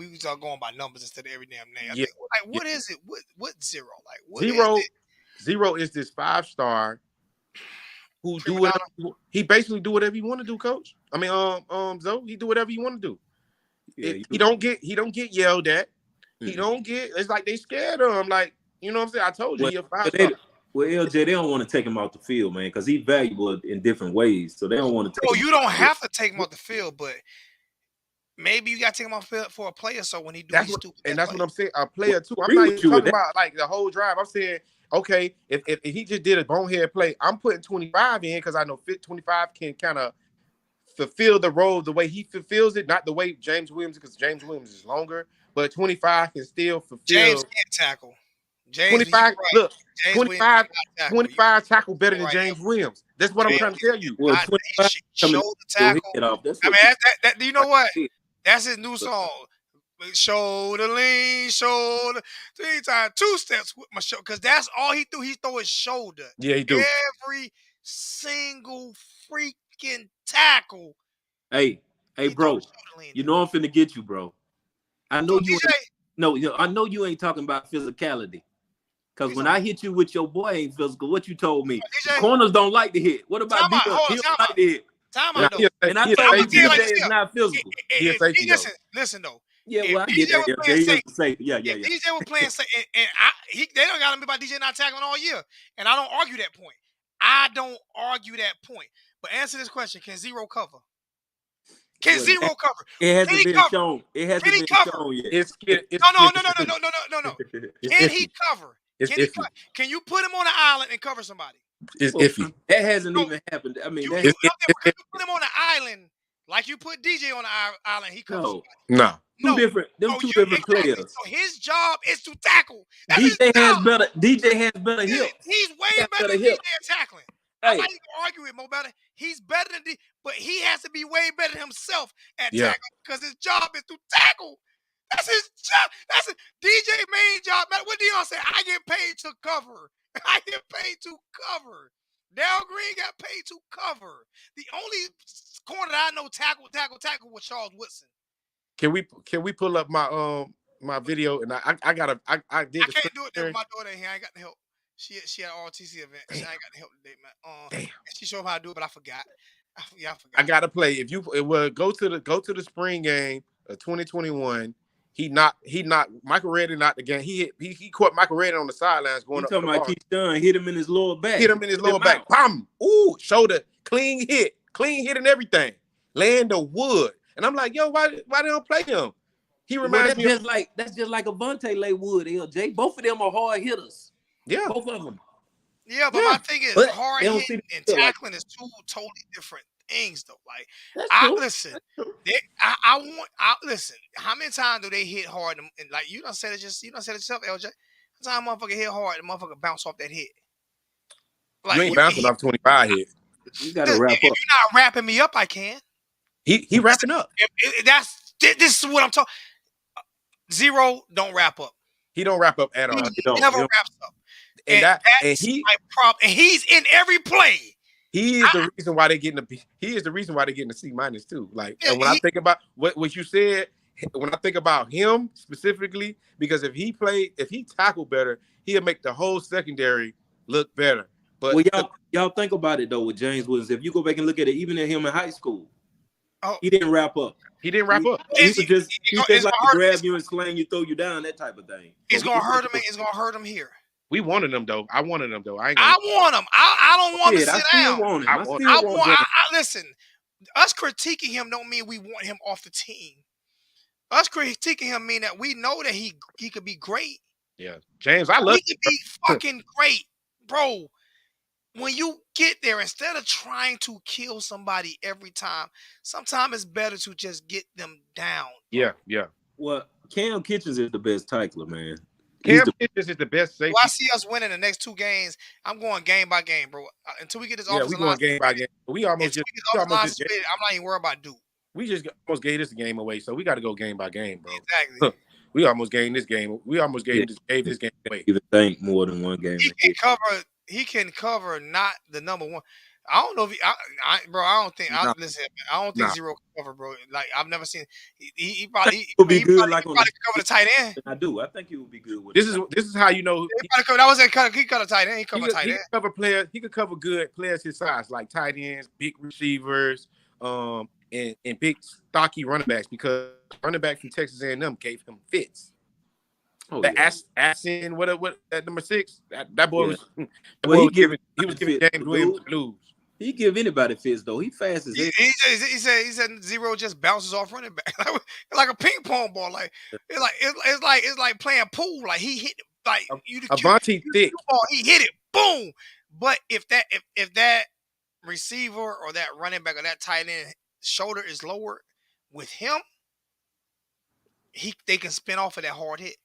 by numbers instead of every damn name. I think, like, what is it? What Zero? Like what Zero is this 5-star who do whatever he basically do whatever he want to do, coach. I mean, Zoe, he do whatever he want to do. Yeah, he don't get yelled at. Mm-hmm. He don't get. It's like they scared of him. Like, you know what I'm saying? I told you, he a 5-star. Well, LJ, they don't want to take him out the field, man, because he's valuable in different ways. So they don't want to take him. You don't have to take him off the field, but maybe you got to take him off the field for a player. So when he do these stupid, and that's what I'm saying, a player too. I'm not even talking about like the whole drive. I'm saying, okay, if he just did a bonehead play, I'm putting 25 in because I know 25 can kind of fulfill the role the way he fulfills it, not the way James Williams, because James Williams is longer, but 25 can still fulfill. James can't tackle. James, 25, look, James 25 tackle better than James Williams. That's what I'm trying to tell you. Well, shoulder tackle. I mean, that, you know what? That's his new song. Shoulder lean, shoulder 3 times, 2 steps with my shoulder. Because that's all he do. He throw his shoulder. Yeah, he do. Every single freaking tackle. Hey, bro. You know I'm finna get you, bro. I know you. I know you ain't talking about physicality. Because when I hit you with your boy ain't physical, what you told me? Corners don't like to hit. What about DJ? He don't like to hit. And I told you DJ is not physical. Listen though. Yeah, well, I get that. Yeah. DJ was playing safe, and they don't got him about DJ not tackling all year. And I don't argue that point. But answer this question: can Zero cover? Can Zero cover? It hasn't been shown. It hasn't been shown yet. No. Can he cover? Can you put him on an island and cover somebody? It's iffy. That hasn't even happened. I mean, you put him on an island like you put DJ on the island, he covers somebody. Two different players. So his job is to tackle. DJ has better hips. He's way better than DJ at tackling. I'm not even arguing with Mo better. He's better than DJ, but he has to be way better than himself at tackle because his job is to tackle. That's his job. That's DJ main job. What Deion say? I get paid to cover. I get paid to cover. Darrell Green got paid to cover. The only corner that I know tackle was Charles Woodson. Can we pull up my video? And I did. I can't do it there with my daughter in here. I ain't got the help. She had an RTC event. Damn. I ain't got the help today, man. Damn. She showed me how to do it, but I forgot. I gotta play. Go to the spring game of 2021. He knocked Michael Reddy knocked the game. He caught Michael Reddy on the sidelines going up. Talking about Keyshawn hit him in his lower back. Bam! Ooh, shoulder, clean hit and everything. Land the wood. And I'm like, yo, why they don't play him? He reminds me that's just like Avante lay wood, LJ. Both of them are hard hitters. Yeah. Both of them. Yeah, but Yeah. my thing is But hard they don't hitting see and the like tackling is two totally different things, though. Like, that's I true. listen. That's true. I want. I listen. How many times do they hit hard and like you done said it just you done said it yourself, LJ? How time motherfucker hit hard, the motherfucker bounce off that hit. You Like ain't bouncing off 25 hit. You got to if wrap you're up. not wrapping me up, I can. He wrapping up. This is what I'm talking. Zero don't wrap up. He don't wrap up at He all. never You don't. wraps up. And And that's that's my problem. And he's in every play. he is the reason why they're getting a C minus too. Like, Yeah, and when I think about what you said, when I think about him specifically, because if he tackled better, he'll make the whole secondary look better. But Well, y'all think about it though with James Williams. If you go back and look at it, even at him in high school, he didn't wrap up. he didn't wrap up. He was just like to grab you and slang you, throw you down, that type of thing. It's gonna hurt him. It's gonna hurt him here. We wanted him though. I wanted him though. I want him. I don't want him to sit down. I want him. Listen, us critiquing him don't mean we want him off the team. Us critiquing him mean that we know that he could be great. Yeah, James, I love. He could be fucking great, bro. When you get there, instead of trying to kill somebody every time, sometimes it's better to just get them down. Yeah. Well, Cam Kitchens is the best tackler, man. Cam Kitchens is the best safety. Well, I see us winning the next 2 games. I'm going game by game, bro. Until we get this offensive line. Yeah, we going game by game. We almost just. I'm not even worried about Duke. We just almost gave this game away, so we got to go game by game, bro. Exactly. We almost gave this game. We almost gave this game away. Even think more than one game. He can cover not the number one. I don't know if I don't think Zero can cover, bro. Like I've never seen. He probably would be good. Like cover the tight end. I do. I think he would be good with. This is how you know. He cut a tight end. He covered tight end. He could cover good players his size, like tight ends, big receivers, and big stocky running backs, because running back from Texas A&M gave him fits. Oh, Aston, what that number 6? That boy was. He was giving James Williams blues. He give anybody fits though. He fast as he said Zero just bounces off running back like a ping pong ball. Like it's like playing pool. Like he hit like Avonte thick. He hit it, boom. But if that receiver or that running back or that tight end shoulder is lower with him, they can spin off of that hard hit.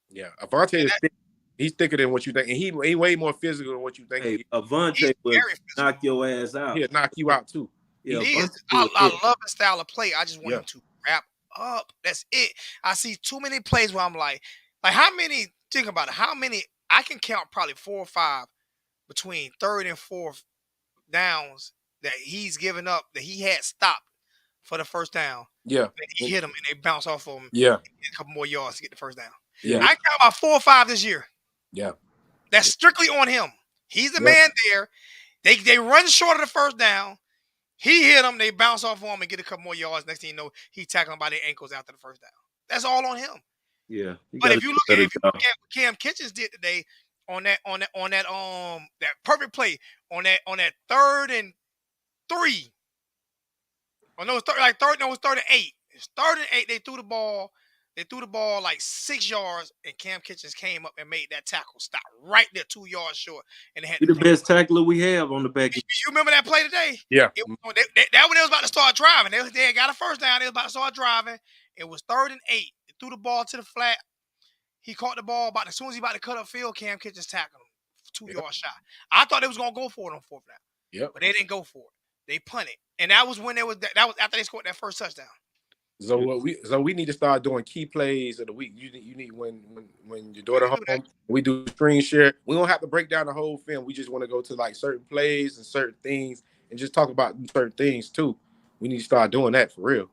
Yeah, Avonte is thick. He's thicker than what you think, and he way more physical than what you think. Hey, Avonte will knock your ass out. He'll knock you out too. Yeah, I love his style of play. I just want him to wrap up. That's it. I see too many plays where I'm like how many? Think about it. How many? I can count probably 4 or 5 between 3rd and 4th downs that he's given up that he had stopped for the first down. Yeah, and he hit them and they bounce off of him. Yeah, a couple more yards to get the first down. Yeah, I count about 4 or 5 this year. Yeah, that's strictly on him. He's the man there. They run short of the first down. He hit them. They bounce off of him and get a couple more yards. Next thing you know, he tackling by their ankles after the first down. That's all on him. Yeah. But if you look at what Cam Kitchens did today on that perfect play on that 3rd and 3. Oh no, it's 3rd and 8. It's 3rd and 8. They threw the ball. They threw the ball like 6 yards, and Cam Kitchens came up and made that tackle. Stop right there, 2 yards short. And they had the best tackler we have on the back. You remember that play today? Yeah. That when they was about to start driving. They had got a first down. They was about to start driving. It was 3rd and 8. They threw the ball to the flat. He caught the ball. As soon as he about to cut up field, Cam Kitchens tackled him. 2-yard shot. I thought they was gonna go for it on 4th down. Yep. But they didn't go for it. They punted, and that was when that was after they scored that first touchdown. So we need to start doing key plays of the week. You need when your daughter home, we do screen share. We don't have to break down the whole film. We just want to go to like certain plays and certain things and just talk about certain things too. We need to start doing that for real.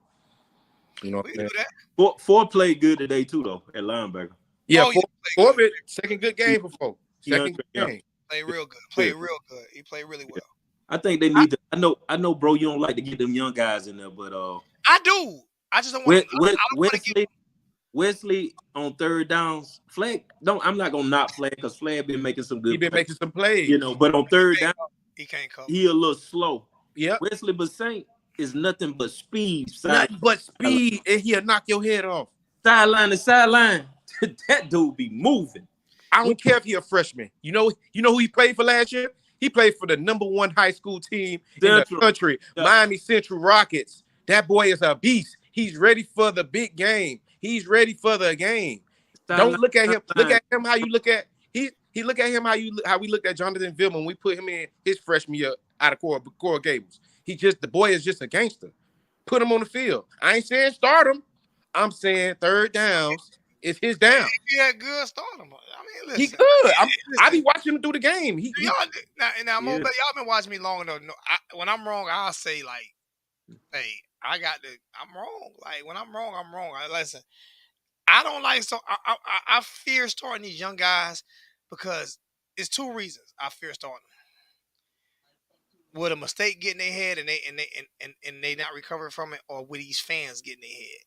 You know, we can do that. Four played good today too, though, at linebacker. Yeah, Forbit, second good game for Four. Second good game. Played real good. Played real good. He played really well. I think they need to. I know, bro. You don't like to get them young guys in there, but I do. I just don't want Wesley on 3rd downs. Flag I'm not gonna knock Flag because Flag been making some good. He been making some plays, you know. But on 3rd down, he can't cover. He a little slow. Yeah. Wesley Basaint is nothing but speed. And he'll knock your head off. Sideline to sideline. That dude be moving. I don't care if he a freshman. You know who he played for last year? He played for the #1 high school team in the country, Miami Central Rockets. That boy is a beast. He's ready for the big game. He's ready for the game. Don't look at him. Look at him how you look at he look at him how we looked at Jonathan Vilma when we put him in his freshman year out of Coral Gables. The boy is just a gangster. Put him on the field. I ain't saying start him. I'm saying third downs is his down. Yeah, good start him. I mean, listen. He good. I be watching him through the game. Y'all been watching me long enough. No, when I'm wrong, I'll say like, "Hey, I'm wrong." Like when I'm wrong, I'm wrong. Listen, I don't like I fear starting these young guys because it's 2 reasons I fear starting them. Would a mistake get in their head and they not recover from it, or would these fans get in their head?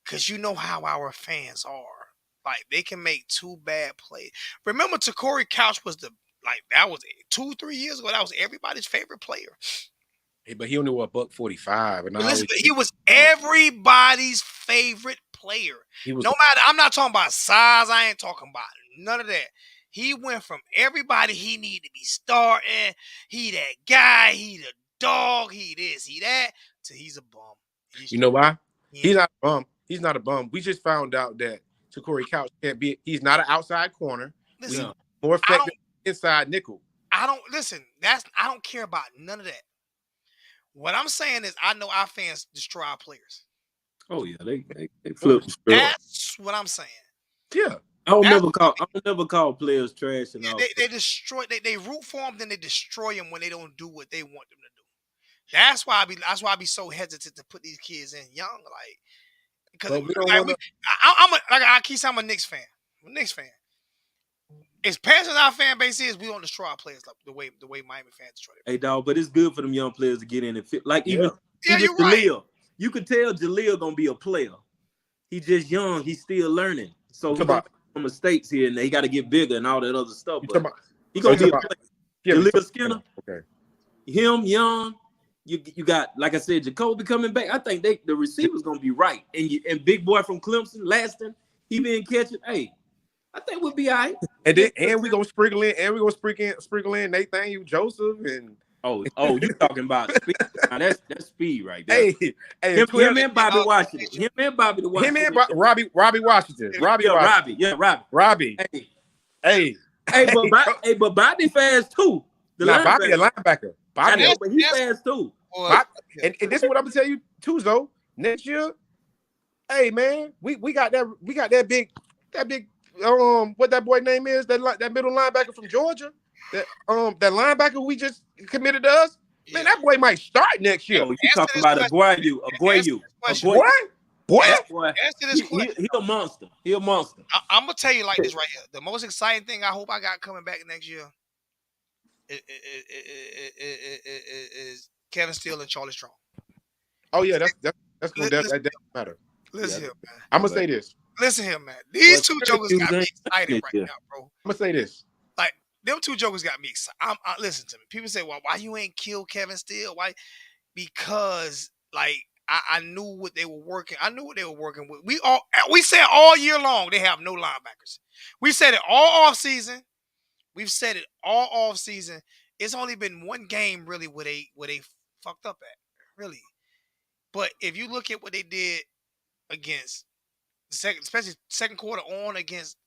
Because you know how our fans are. Like, they can make 2 bad plays. Remember, Corey Couch was that was 2-3 years ago. That was everybody's favorite player. Hey, but he only wore $145. And listen, he was everybody's favorite player. No matter, I'm not talking about size. I ain't talking about none of that. He went from everybody he needed to be starting. He that guy. He the dog. He this. He that. To he's a bum. You know why? He's not a bum. He's not a bum. We just found out that Corey Couch can't be. He's not an outside corner. Listen, more effective inside nickel. I don't care about none of that. What I'm saying is, I know our fans destroy our players. Oh yeah, they flip. That's what I'm saying. Yeah, I don't never call players trash and all. They destroy. They root for them, then they destroy them when they don't do what they want them to do. That's why I be so hesitant to put these kids in young, like. Because I keep saying I'm a Knicks fan. I'm a Knicks fan. As passionate our fan base is, we don't destroy our players like the way Miami fans destroy them. Hey, dog, but it's good for them young players to get in and fit. Like even you're Jaleel, right. You could tell Jaleel gonna be a player. He's just young. He's still learning. So he's got some mistakes here, and he got to get bigger and all that other stuff. But he's gonna be a player. Jaleel Skinner, him young. You got, like I said, Jacoby coming back. I think the receiver's gonna be right, and big boy from Clemson, Laston, he been catching. Hey, I think we'll be all right. And we gonna sprinkle in Nathaniel Joseph and you talking about speed? Now that's speed right there. Hey, him and Bobby Washington. Him and Robbie Washington. Robbie. But Bobby fast too. Bobby a linebacker. Bobby, but he fast too. And this is what I'm gonna tell you too, Zoe. Next year, hey man, we got that big what that boy name is, that middle linebacker from Georgia, that linebacker we just committed to us. Man, that boy might start next year. Oh, you talking about Aguayu? Boy. Answer this question. He a monster. I'm gonna tell you like this right here. The most exciting thing I hope I got coming back next year is Kevin Steele and Charlie Strong. Oh yeah, that's cool. That doesn't matter. Listen here, man. I'm gonna say this. Listen here, man. These 2 jokers got me excited right now, bro. I'm gonna say this. Like, them 2 jokers got me excited. Listen to me. People say, "Well, why you ain't kill Kevin Steele?" Why? Because like I knew what they were working. I knew what they were working with. We said all year long they have no linebackers. We said it all off season. We've said it all off season. It's only been 1 game really where they fucked up at, really. But if you look at what they did against especially second quarter on against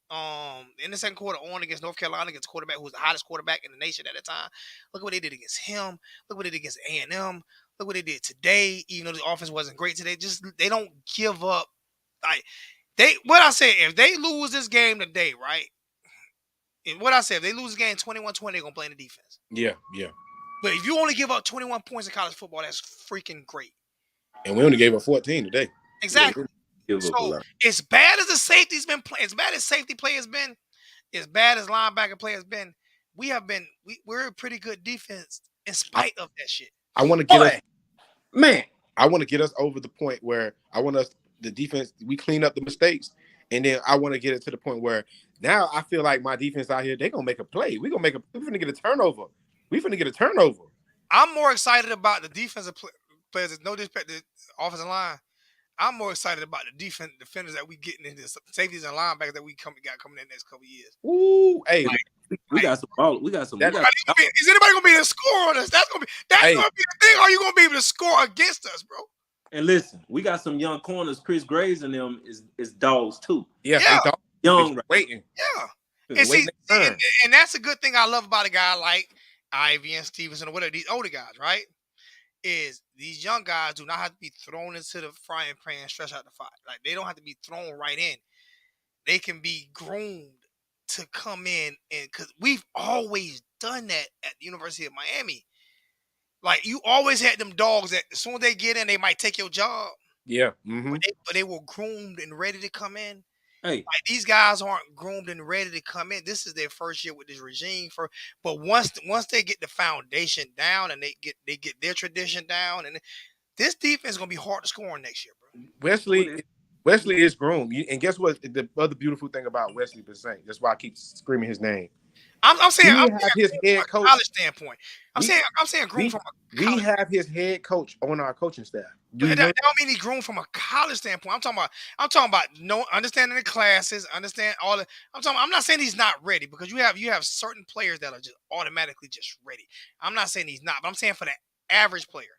in the second quarter on against North Carolina, against the quarterback who was the hottest quarterback in the nation at the time. Look what they did against him. Look what they did against A&M. Look what they did today. Even though the offense wasn't great today, they don't give up. Like if they lose this game today, right? And what I said, if they lose the game 21-20, they're gonna play in the defense. Yeah. But if you only give up 21 points in college football, that's freaking great. And we only gave up 14 today. Exactly. So as bad as the safety's been playing, as bad as safety play has been, as bad as linebacker play has been, we're a pretty good defense in spite of that shit. I want to get us, man. I want to get us over the point where the defense, we clean up the mistakes, and then I want to get it to the point where now I feel like my defense out here, they're gonna make a play. We're gonna get a turnover. We're gonna get a turnover. I'm more excited about the defensive players. No disrespect to the offensive line. I'm more excited about the defenders that we getting in this safeties and linebackers that got coming in the next couple of years. Ooh, hey, We got some ball. We got some. We got, Is anybody gonna be able to score on us? That's gonna be the thing. Are you gonna be able to score against us, bro? and listen, we got some young corners. Chris Graves and them is dogs too. yeah, Young, waiting. Yeah. Just And see, waiting their turn. and that's a good thing I love about a guy like Ivy and Stevenson or whatever, these older guys, right? Is these young guys do not have to be thrown into the frying pan and stretch out the fire. Like, they don't have to be thrown right in. They can be groomed to come in, and because we've always done that at the University of Miami. Like, you always had them dogs that as soon as they get in, they might take your job. Yeah. But they were groomed and ready to come in. Hey, Like, these guys aren't groomed and ready to come in. This is their first year with this regime. But once they get the foundation down and they get their tradition down, and this defense is gonna be hard to score on next year, bro. Wesley is groomed. And guess what? The other beautiful thing about Wesley Bissant, that's why I keep screaming his name. I'm saying his head from a coach college standpoint. I'm saying groomed from a college. We have his head coach on our coaching staff. That don't mean he groomed from a college standpoint. I'm talking about understanding the classes, understand all the. I'm not saying he's not ready, because you have certain players that are just automatically just ready. I'm not saying he's not, but I'm saying for the average player.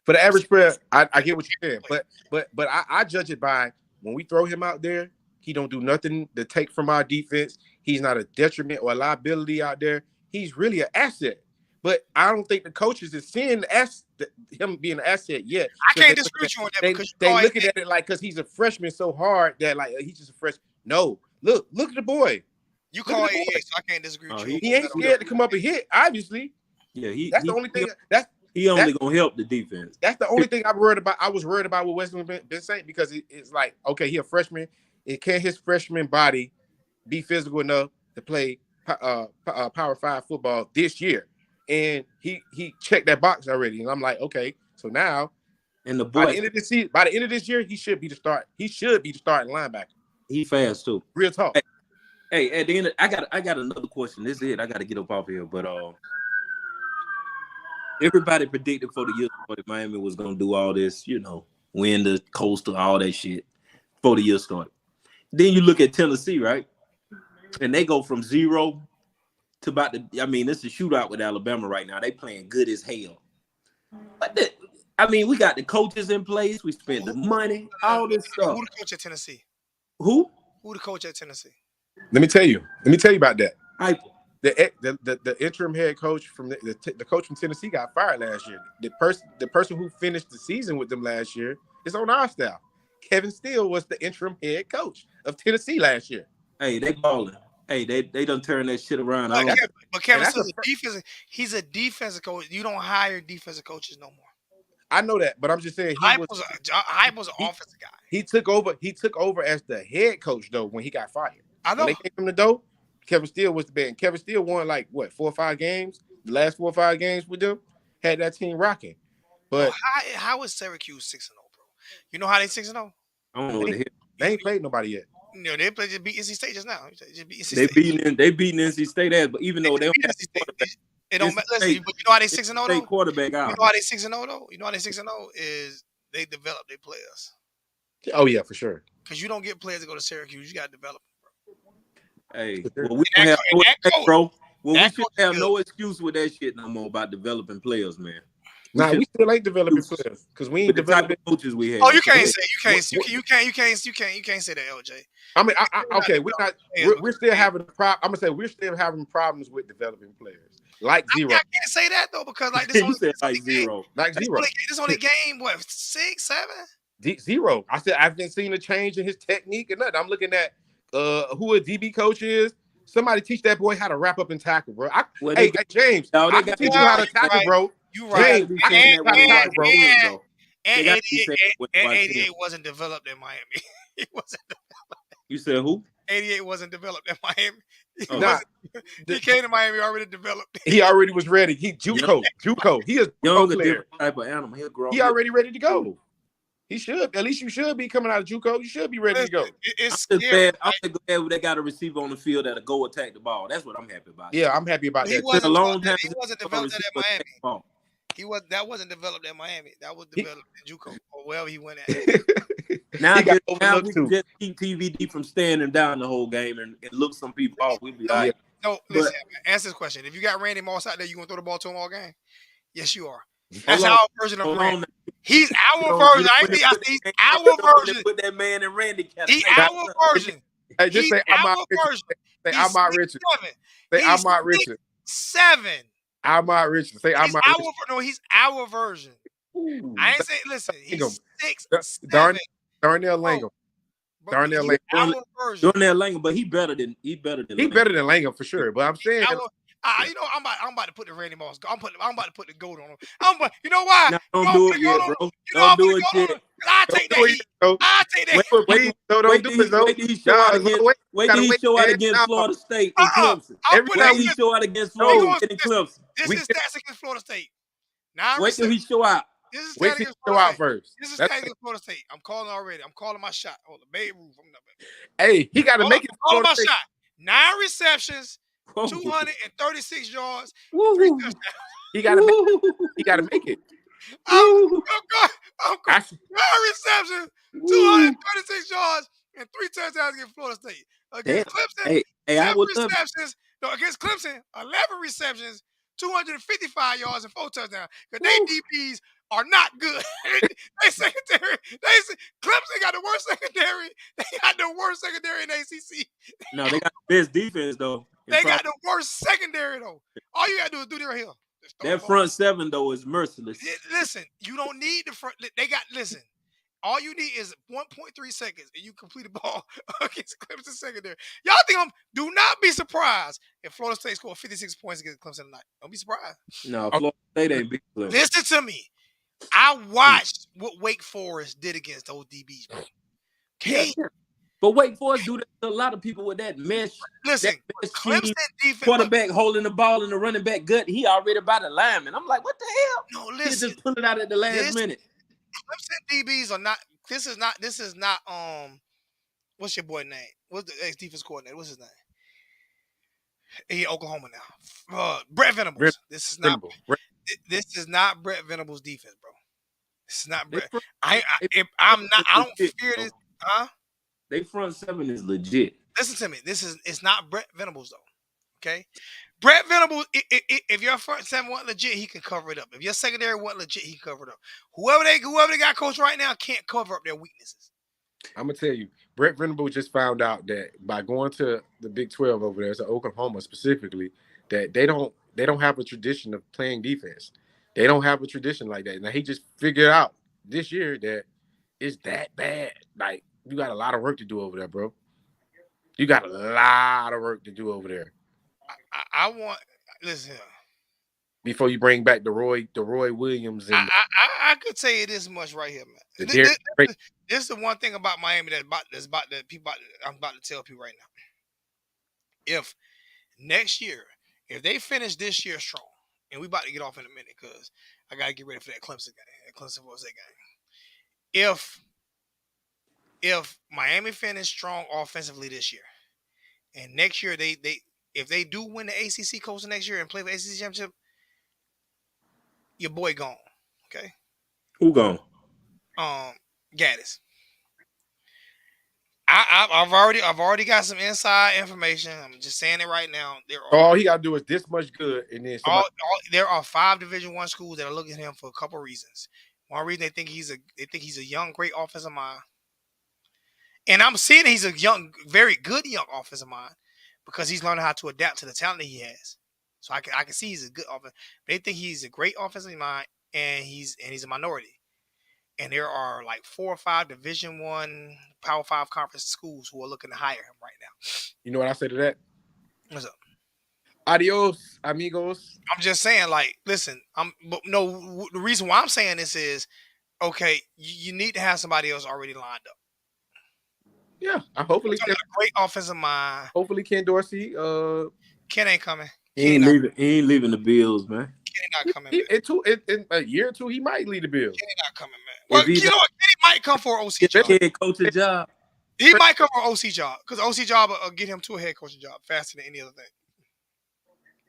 For the average player, I get what you're saying, but I judge it by when we throw him out there, he don't do nothing to take from our defense. He's not a detriment or a liability out there. He's really an asset. But I don't think the coaches is seeing him being an asset yet. I can't disagree with you on that, because they looking at it like, because he's a freshman so hard that like he's just a freshman. No, look at the boy. You call it, so I can't disagree with you. He ain't scared to come up and hit. Obviously, yeah, that's the only thing. He only gonna help the defense. That's the only thing I was worried about with Wesley Bissant, because it's like, okay, he a freshman. Can his freshman body be physical enough to play Power 5 football this year? And he checked that box already, and I'm like, okay, so now, and the boy, by the end of this year, he should be the starting linebacker. He fast too. Real talk. Hey, at the end, I got another question. This is it. I got to get up off here, but everybody predicted for the year that Miami was gonna do all this, win the Coastal, all that shit before the year started. Then you look at Tennessee, right? And they go from 0 to about it's a shootout with Alabama right now. They playing good as hell. But we got the coaches in place. We spent the money, all this stuff. Who the coach at Tennessee? Who the coach at Tennessee? Let me tell you about that. Hyper. The interim head coach from the coach from Tennessee got fired last year. The person who finished the season with them last year is on our staff. Kevin Steele was the interim head coach of Tennessee last year. Hey, they balling. Hey, they done turned that shit around. But Kevin Steele's a defensive. He's a defensive coach. You don't hire defensive coaches no more. I know that, but I'm just saying Hype was an offensive guy. He took over as the head coach though when he got fired. I know. When they came from the door, Kevin Steele was the best. Kevin Steele won like 4 or 5 games. The last 4 or 5 games with them had that team rocking. But how is Syracuse 6-0, bro? You know how they 6-0? I don't know what the hell. They ain't played nobody yet. They just beat NC State just now. They beating NC State ass, but even though they don't have it don't matter. But you know how they 6-0 though? Quarterback out. You know how they 6-0 though? You know how they 6-0 is they develop their players. Oh yeah, for sure. Because you don't get players to go to Syracuse. You got to develop them, bro. Hey, well, we don't have no excuse, bro. Well, we should have no excuse with that shit no more about developing players, man. We still ain't developing players because we ain't developing coaches we have. Oh, you can't say that, LJ. I mean, okay, we're still having I'm gonna say we're still having problems with developing players. Like zero. I can't say that though, because like this only zero. Like zero. This only game, what, 6, 7? Zero. I said I haven't seen a change in his technique or nothing. I'm looking at who a DB coach is. Somebody teach that boy how to wrap up and tackle, bro. Hey, James, I can teach you how to tackle, bro. You right. And 88 wasn't developed in Miami. It wasn't developed. You said who? 88 wasn't developed in Miami. He came to Miami already developed. He already was ready. He JUCO. He is young, different type of animal. He'll grow. He already ready to go. He should. At least you should be coming out of JUCO. You should be ready to go. It's I'm just glad they got a receiver on the field that'll go attack the ball. That's what I'm happy about. Yeah, I'm happy about that. He wasn't developed at Miami. That wasn't developed at Miami. That was developed in JUCO or wherever he went at. Now, He got now overlooked we can too. just keep TVD from staring him down the whole game and look some people off. We'll be all right. No, But- listen, answer this question. If you got Randy Moss out there, you gonna throw the ball to him all game? Yes, you are. That's Hold on. our version of Hold Randy. on. He's our You know, version. I when think they he's put- our when they version. Put that man in Randy category. He's our version. Hey, just He's say our Ahmad Richard. version. Say He's Ahmad Richard. 6'7". Say He's Ahmad Richard. 6'7". Ahmad Richard. Say He's Ahmad our Richard. no. He's our version. Ooh. I ain't saying. Listen, he's Langham. 6'7". Darnell Langham. Darnell He's Langham. our version. Darnell Langham, but he better than He better than Langham for sure. But I'm saying, You know, I'm about to put the Randy Moss. I'm about to put the goat on him. You know why? Nah, don't do it yet, bro. You know, Don't do it yet. I take that heat. I take that heat. Please, don't do it, though. Wait till he show out against. Wait till he show out against Florida State and Clemson. I'm Wait till he show out against Florida State and Clemson. This is stats against Florida State. Now Wait till he show out. This is Wait stats till he against show Florida out State. first. This is That's- stats against Florida State. I'm calling already. I'm calling my shot. Hold the Babe Ruth. Hey, he got to make it. Calling my shot. 9 receptions, Whoa. 236 yards, Woo. 3 touchdowns. He got to make it. He got to make it. I'm going. I- 9 receptions, 236 yards, and 3 touchdowns against Florida State. Against Clemson, Hey, I 7 would love. receptions. No, against Clemson, 11 receptions, 255 yards, and 4 touchdowns. Because they DBs are not good. They secondary. Clemson got the worst secondary. They got the worst secondary in ACC. No, they got the best defense though. They got the worst secondary though. All you gotta do is do their hill. That front seven though is merciless. Listen, you don't need the front. Listen. All you need is 1.3 seconds, and you complete the ball against Clemson secondary. Y'all think do not be surprised if Florida State scored 56 points against Clemson tonight. Don't be surprised. No, Florida State ain't big. Listen to me. I watched what Wake Forest did against those DBs, bro. Okay? But Wake Forest do that to a lot of people with that mesh. Listen, that Clemson defense. Quarterback holding the ball in the running back gut. He already by the lineman. I'm like, what the hell? No, He listen. just pull it out at the last minute. Clemson DBs are not. This is not. What's your boy name? What's the ex-defense coordinator? What's his name? He in Oklahoma now. Brett Venables. This is not. This is not Brett Venables' defense, bro. This is not Brett. I don't fear this. Huh? They front seven is legit. Listen to me. It's not Brett Venables though. Okay. Brett Venables, if your front seven wasn't legit, he can cover it up. If your secondary wasn't legit, he can cover it up. Whoever they got coach right now can't cover up their weaknesses. I'm gonna tell you, Brett Venables just found out that by going to the Big 12 over there, so Oklahoma specifically, that they don't have a tradition of playing defense. They don't have a tradition like that. Now he just figured out this year that it's that bad. Like you got a lot of work to do over there, bro. You got a lot of work to do over there. I want listen. Before you bring back the Roy Williams and I could tell you this much right here, man. This is the one thing about Miami I'm about to tell people right now. If next year, if they finish this year strong, and we about to get off in a minute because I gotta get ready for that Clemson game, Florida State game. If Miami finish strong offensively this year, and next year if they do win the ACC Coastal next year and play for ACC championship, your boy gone. Okay. Who gone? Gaddis. I've already got some inside information. I'm just saying it right now. All he gotta do is this much good, and then there are 5 Division I schools that are looking at him for a couple reasons. One reason they think he's a young, great offensive mind, and I'm seeing he's a young, very good young offensive mind because he's learning how to adapt to the talent that he has. So I can see he's a good offense. They think he's a great offensive mind, and he's a minority. And there are like 4 or 5 Division I, Power 5 conference schools who are looking to hire him right now. You know what I say to that? What's up? Adios, amigos. I'm just saying, like, listen. The reason why I'm saying this is, okay, you need to have somebody else already lined up. Yeah, hopefully a great offensive mind. Hopefully Ken Dorsey. Ken ain't coming. He ain't leaving the Bills, man. Kenny not coming. In a year or two, he might lead the Bills. Kenny not coming, man. Well, you know what? Kenny might come for an OC job. Head coaching job. He might come for an OC job because OC job will get him to a head coaching job faster than any other thing.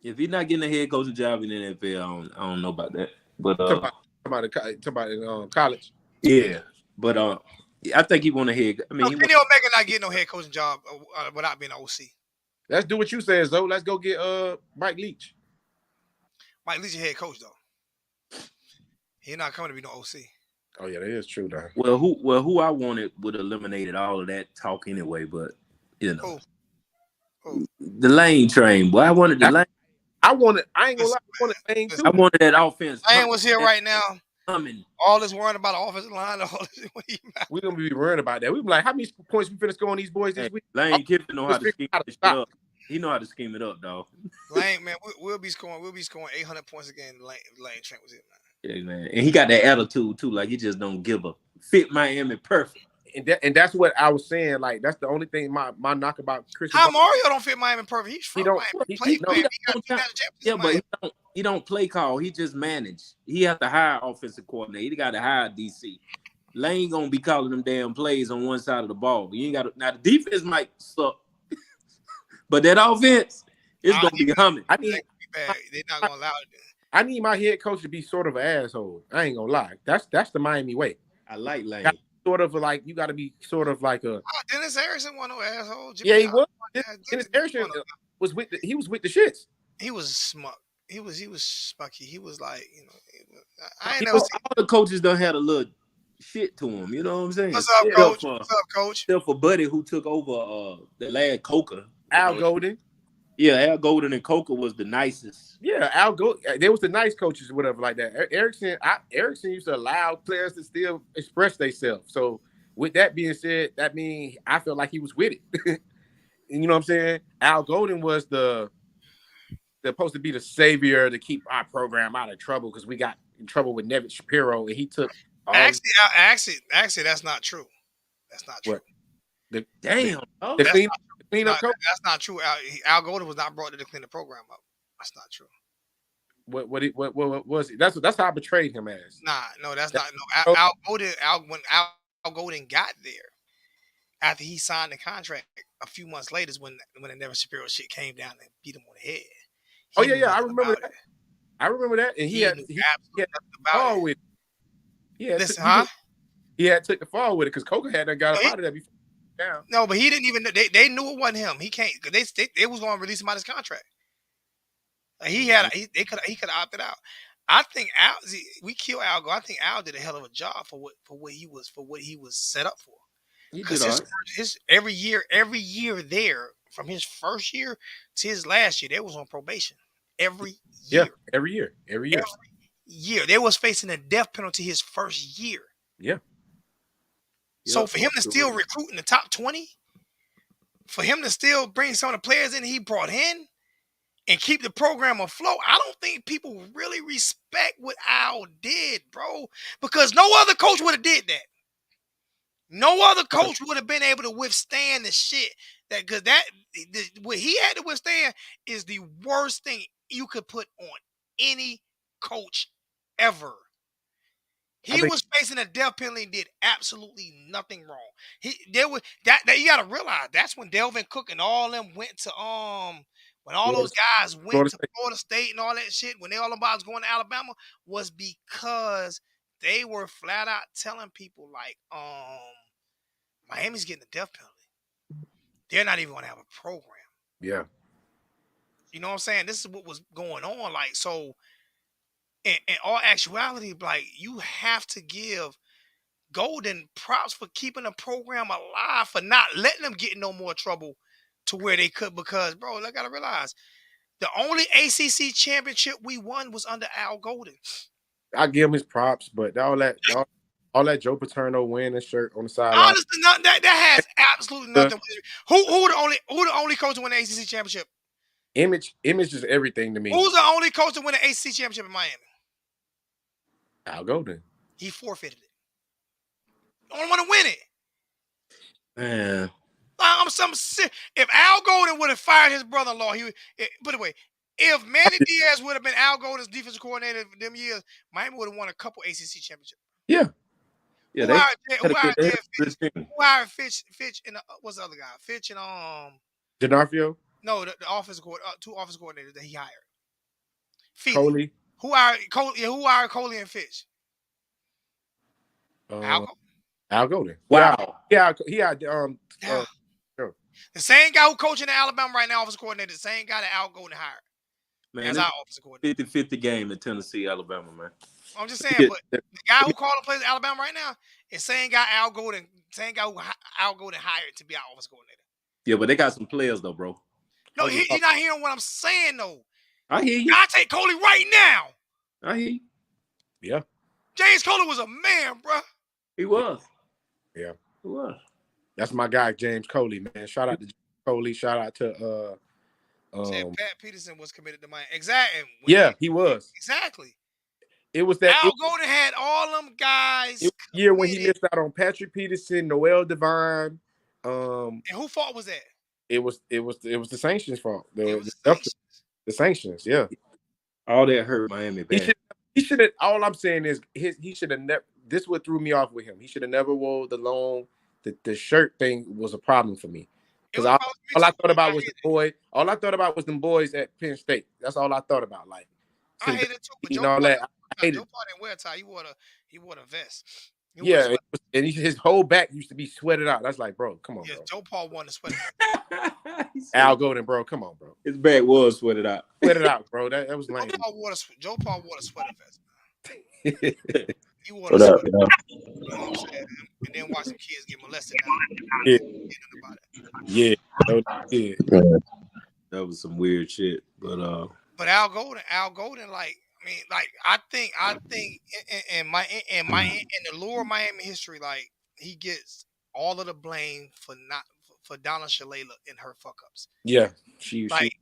If he's not getting a head coaching job in the NFL, I don't know about that. But Talking about college. yeah, but I think he want to head. I mean, Kenny Omega not getting no head coaching job without being an OC. Let's do what you said, Zoe. Let's go get Mike Leach. Mike Leach, head coach though. He's not coming to be no OC. Oh yeah, that is true, though. Who I wanted would have eliminated all of that talk anyway. But you know, the Lane train. Boy, I wanted the Lane. I ain't gonna lie. I wanted Lane too. I wanted that offense. Lane was here right now. Coming. All this worrying about the offensive line. We're gonna be worrying about that. We be like, how many points we finna score on these boys this week? Lane Kiffin know how to scheme this shit up. He know how to scheme it up, dog. Lane, man, we'll be scoring 800 points again. Lane Trent was it, man. Yeah, man, and he got that attitude too. Like he just don't give a fit. Miami perfect. And that's what I was saying. Like that's the only thing my knock about Chris. How Mario don't fit Miami perfect? He's from Miami. But he don't play call. He just manage. He has to hire offensive coordinator. He got to hire DC. Lane gonna be calling them damn plays on one side of the ball. But you ain't got now the defense might suck, but that offense is gonna be humming. They're not gonna allow it. I need my head coach to be sort of an asshole. I ain't gonna lie. That's the Miami way. I like Lane. Sort of like you got to be sort of like a. Dennis Harrison wasn't no asshole. He was. Dennis Harrison was with the shits. He was smart. He was smucky. He was like, all the coaches done had a little shit to him. You know what I'm saying? What's up, coach? What's up, coach? Except for Buddy, who took over the lad Coker. Al Golden. Yeah, Al Golden and Coker was the nicest. Yeah, Al Golden. They was the nice coaches or whatever like that. Erickson used to allow players to still express themselves. So with that being said, that means I felt like he was with it. And you know what I'm saying? Al Golden was supposed to be the savior to keep our program out of trouble because we got in trouble with Neville Shapiro and he took. Actually, that's not true. That's not true. The cleanup coach? That's not true. Al Golden was not brought to clean the program up. That's not true. What was it? That's how I betrayed him as. No, that's not. No, Al Golden. When Al Golden got there, after he signed the contract, a few months later is when the Neville Shapiro shit came down and beat him on the head. I remember that. I remember that, and he had fall with it. Yeah, he had took the fall with it because Coker had got up out of there before. Down. No, but he didn't even. They knew it wasn't him. He can't. They was going to release him out of his contract. He could have opted out. I think we killed Al. I think Al did a hell of a job for what he was set up for. Because his every year there, from his first year to his last year, they was on probation. Every year. Yeah, every year. Every year. They was facing a death penalty his first year. Yeah. So for him to still recruit in the top 20, for him to still bring some of the players in he brought in and keep the program afloat, I don't think people really respect what Al did, bro. Because no other coach would have did that. No other coach would have been able to withstand the shit because what he had to withstand is the worst thing you could put on any coach ever. He was facing a death penalty and did absolutely nothing wrong. You got to realize that's when Delvin Cook and all them went to when all those guys went to Florida State and all that shit, when they all about going to Alabama, was because they were flat out telling people like, Miami's getting the death penalty. They're not even going to have a program. Yeah. You know what I'm saying? This is what was going on. Like, so in all actuality, like, you have to give Golden props for keeping the program alive, for not letting them get in no more trouble to where they could, because, bro, I got to realize the only ACC championship we won was under Al Golden. I give him his props, but all that Joe Paterno wearing a shirt on the sideline. Honestly, that has absolutely nothing. Who the only coach to win the ACC championship? Image is everything to me. Who's the only coach to win the ACC championship in Miami? Al Golden. He forfeited it. Don't want to win it. Man. If Al Golden would have fired his brother-in-law, put it away. If Manny Diaz would have been Al Golden's defensive coordinator for them years, Miami would have won a couple ACC championships. Yeah. Yeah. Who hired Fitch and what's the other guy? Fitch and Denarfio? No, the offensive coordinator, two offensive coordinators that he hired. Coley. Who hired Coley? Who hired Coley and Fitch? Al Golden. Wow. Yeah. The same guy who coaching in Alabama right now, offensive coordinator, the same guy that Al Golden hired. Man, as our offensive coordinator. 50-50 game in Tennessee, Alabama, man. I'm just saying, but the guy who called and plays at Alabama right now is same guy Al Golden hired to be our offensive coordinator. Yeah, but they got some players though, bro. No, he's not hearing what I'm saying though. I hear you. I take Coley right now. I hear you. Yeah. James Coley was a man, bro. He was. Yeah. He was. That's my guy, James Coley, man. Shout out to James Coley. Shout out to Said Pat Peterson was committed to Miami. Exactly. Yeah, he was. Exactly. It was that Al Golden had all them guys. It was the year when he missed out on Patrick Peterson, Noel Devine. And who fault was that? It was the sanctions fault. The sanctions, yeah. All that hurt Miami bad. He should have. All I'm saying is he should have never. This is what threw me off with him. He should have never wore the long. The shirt thing was a problem for me because all I thought about was the boy. All I thought about was them boys at Penn State. That's all I thought about. Like I hated it too. But Joe Paul didn't wear a tie. He wore a vest. And his whole back used to be sweated out. That's like, bro, come on, bro. Joe Paul won the sweat. Al Golden, bro, come on, bro. His back was sweated out. Sweated out, bro. That was lame. Joe Paul wore a sweater vest. He wore a sweater. You know what I'm saying? And then watch some kids get molested. Yeah. That was some weird shit. But Al Golden, like. I mean, like I think in the lore of Miami history, like he gets all of the blame for Donna Shalala and her fuck ups. Yeah, like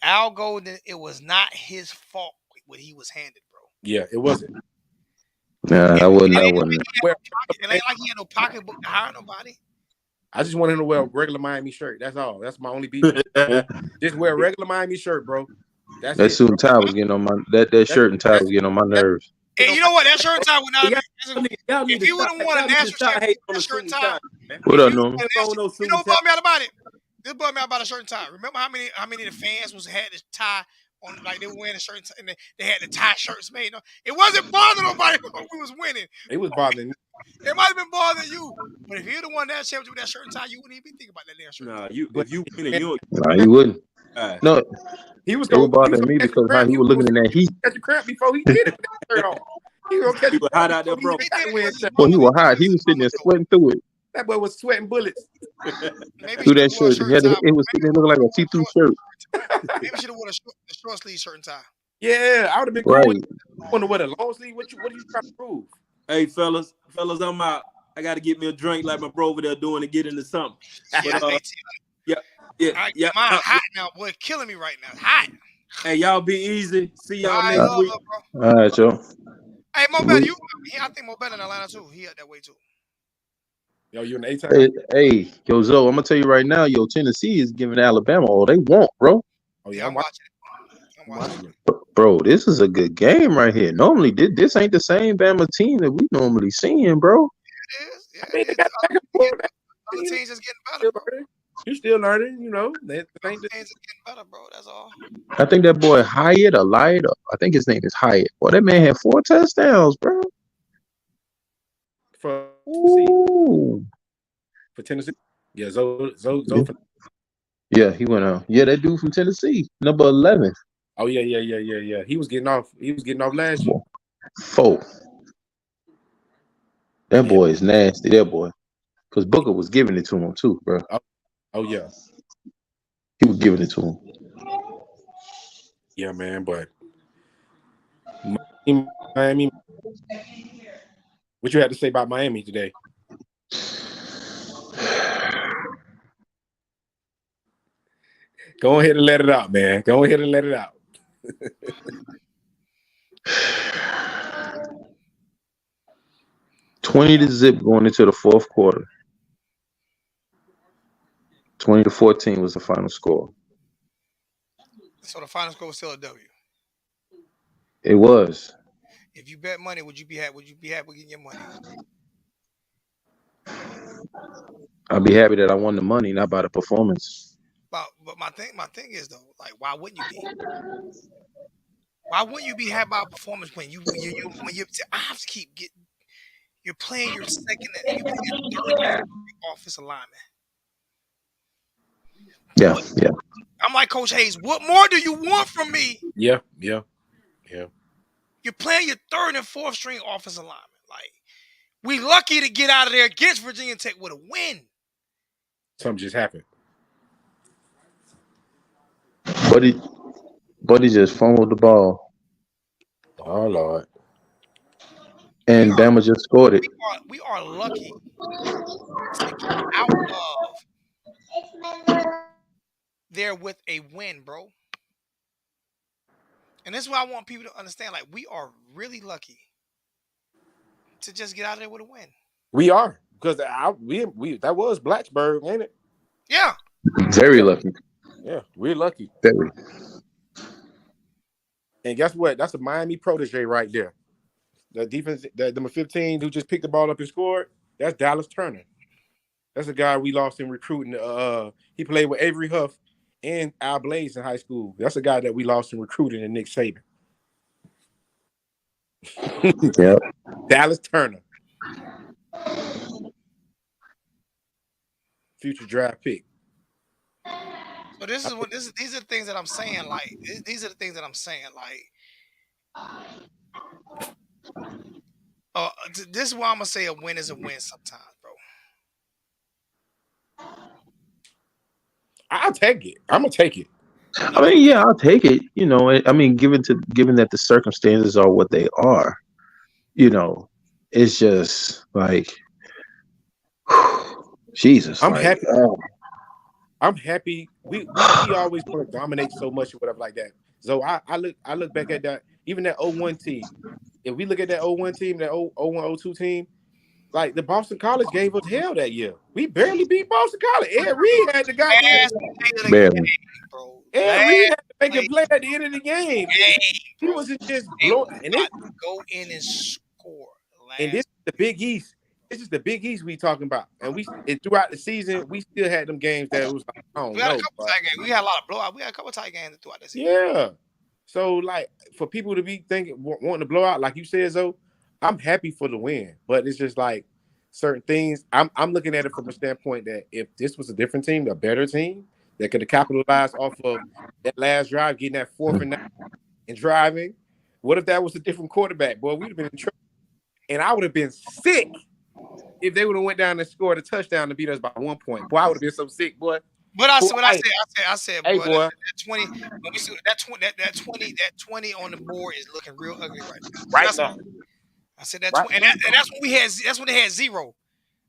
Al Golden, it was not his fault what he was handed, bro. Yeah, it wasn't. Nah, I wouldn't. It ain't like he had no pocketbook to hire nobody. I just want him to wear a regular Miami shirt. That's all. That's my only beef. Just wear a regular Miami shirt, bro. That suit and tie was getting on my that shirt and tie was getting on my nerves. And you know what? That shirt and tie would not have been. If he would have won a national championship, that shirt and tie. What up, Norman? You know what brought me out about it? This brought me out about a shirt and tie. Remember how many of the fans had this tie on, like they were wearing a shirt and they had the tie shirts made. It wasn't bothering nobody when we was winning. It was bothering me. It might have been bothering you, but if you'd have won that championship with that shirt and tie, you wouldn't even be thinking about that damn shirt. Nah, if you winning, nah, you wouldn't. No, he was bothering me because how he was looking in that heat. Catch a cramp before he did it with that shirt on. He was hot out there, bro. Well, he was hot. He was sitting there sweating through it. That boy was sweating bullets. Through that shirt. It was sitting there looking like a see-through shirt. Maybe should have worn a short sleeve shirt and tie. Yeah, I would have been cool. I wonder what a long sleeve. What are you trying to prove? Hey, fellas, I'm out. I got to get me a drink like my bro over there doing to get into something. But, yeah. Mine hot now, boy, killing me right now. Hot. Hey, y'all be easy. See y'all next week. All right, y'all. Hey, Mo Better, I think Mo Better in Atlanta too. He up that way too. Yo, you in the A-time? Hey, yo, Zoe, I'm gonna tell you right now, Tennessee is giving Alabama all they want, bro. Oh yeah, I'm watching. Bro, this is a good game right here. Normally, this ain't the same Bama team that we normally seeing, bro. It is. Yeah, other teams is getting better, bro. You still learning, you know. Teams are getting better, bro. That's all. I think that boy Hyatt or Light, I think his name is Hyatt. Boy, that man had 4 touchdowns, bro. For Tennessee. Yeah, Zoe. Yeah, he went out. Yeah, that dude from Tennessee, number 11. Oh yeah. He was getting off last year. 4. That boy is nasty. That boy, because Booker was giving it to him too, bro. Oh yeah, he was giving it to him. Yeah, man. But Miami, what you had to say about Miami today? Go ahead and let it out, man. Go ahead and let it out. 20-0 going into the fourth quarter. 20-14 was the final score. So the final score was still a W. It was. If you bet money, would you be happy getting your money? I'd be happy that I won the money, not by the performance. But my thing is though, like, why wouldn't you be? Why wouldn't you be happy about performance when you I have to keep getting you're playing your second you play your third and fourth offensive lineman. Yeah, yeah. I'm like Coach Hayes, what more do you want from me? Yeah. You're playing your third and fourth string offensive lineman. Like, we lucky to get out of there against Virginia Tech with a win. Something just happened. Buddy just fumbled the ball, Oh Lord. and Bama just scored it. We are lucky to get out of there with a win, bro. And this is why I want people to understand. Like, we are really lucky to just get out of there with a win. We are, because we that was Blacksburg, ain't it? Yeah. Very lucky. Yeah, we're lucky. Very. And guess what? That's a Miami protege right there. The defense, the number 15 who just picked the ball up and scored, that's Dallas Turner. That's a guy we lost in recruiting. He played with Avery Huff and Al Blaze in high school. That's a guy that we lost in recruiting in Nick Saban. Yep. Dallas Turner. Future draft pick. So these are the things that I'm saying. Like, these are the things that I'm saying. Like, this is why I'm gonna say a win is a win sometimes, bro. I'll take it. I'm gonna take it. I mean, yeah, I'll take it. You know, I mean, given that the circumstances are what they are, you know, it's just like, Jesus. I'm like, happy. I'm happy. We always want to dominate so much or whatever like that. So I look back at that, even that 01 team. If we look at that 01 team, that 01, 02 team, like the Boston College gave us hell that year. We barely beat Boston College. Ed Reed had the goddamn barely. Bro. Ed Reed had to make a play at the end of the game. He wasn't just blowing. And go in and score. And this is the Big East. This is the Big East we talking about. And throughout the season, we still had them games that was like, I don't we had know. A couple tight games. We had a lot of blowout. We had a couple tight games throughout the season. Yeah. So, like, for people to be wanting to blow out, like you said, Zoe, I'm happy for the win. But it's just like certain things. I'm looking at it from a standpoint that if this was a different team, a better team, that could have capitalized off of that last drive, getting that 4th and 9 and driving. What if that was a different quarterback? Boy, we'd have been in trouble. And I would have been sick if they would have went down and scored a touchdown to beat us by 1 point. Boy, I would have been so sick, boy. But I said, hey, boy, that 20, when we see that 20 on the board is looking real ugly right now. Right now. I said that, and that's when that's when they had 0.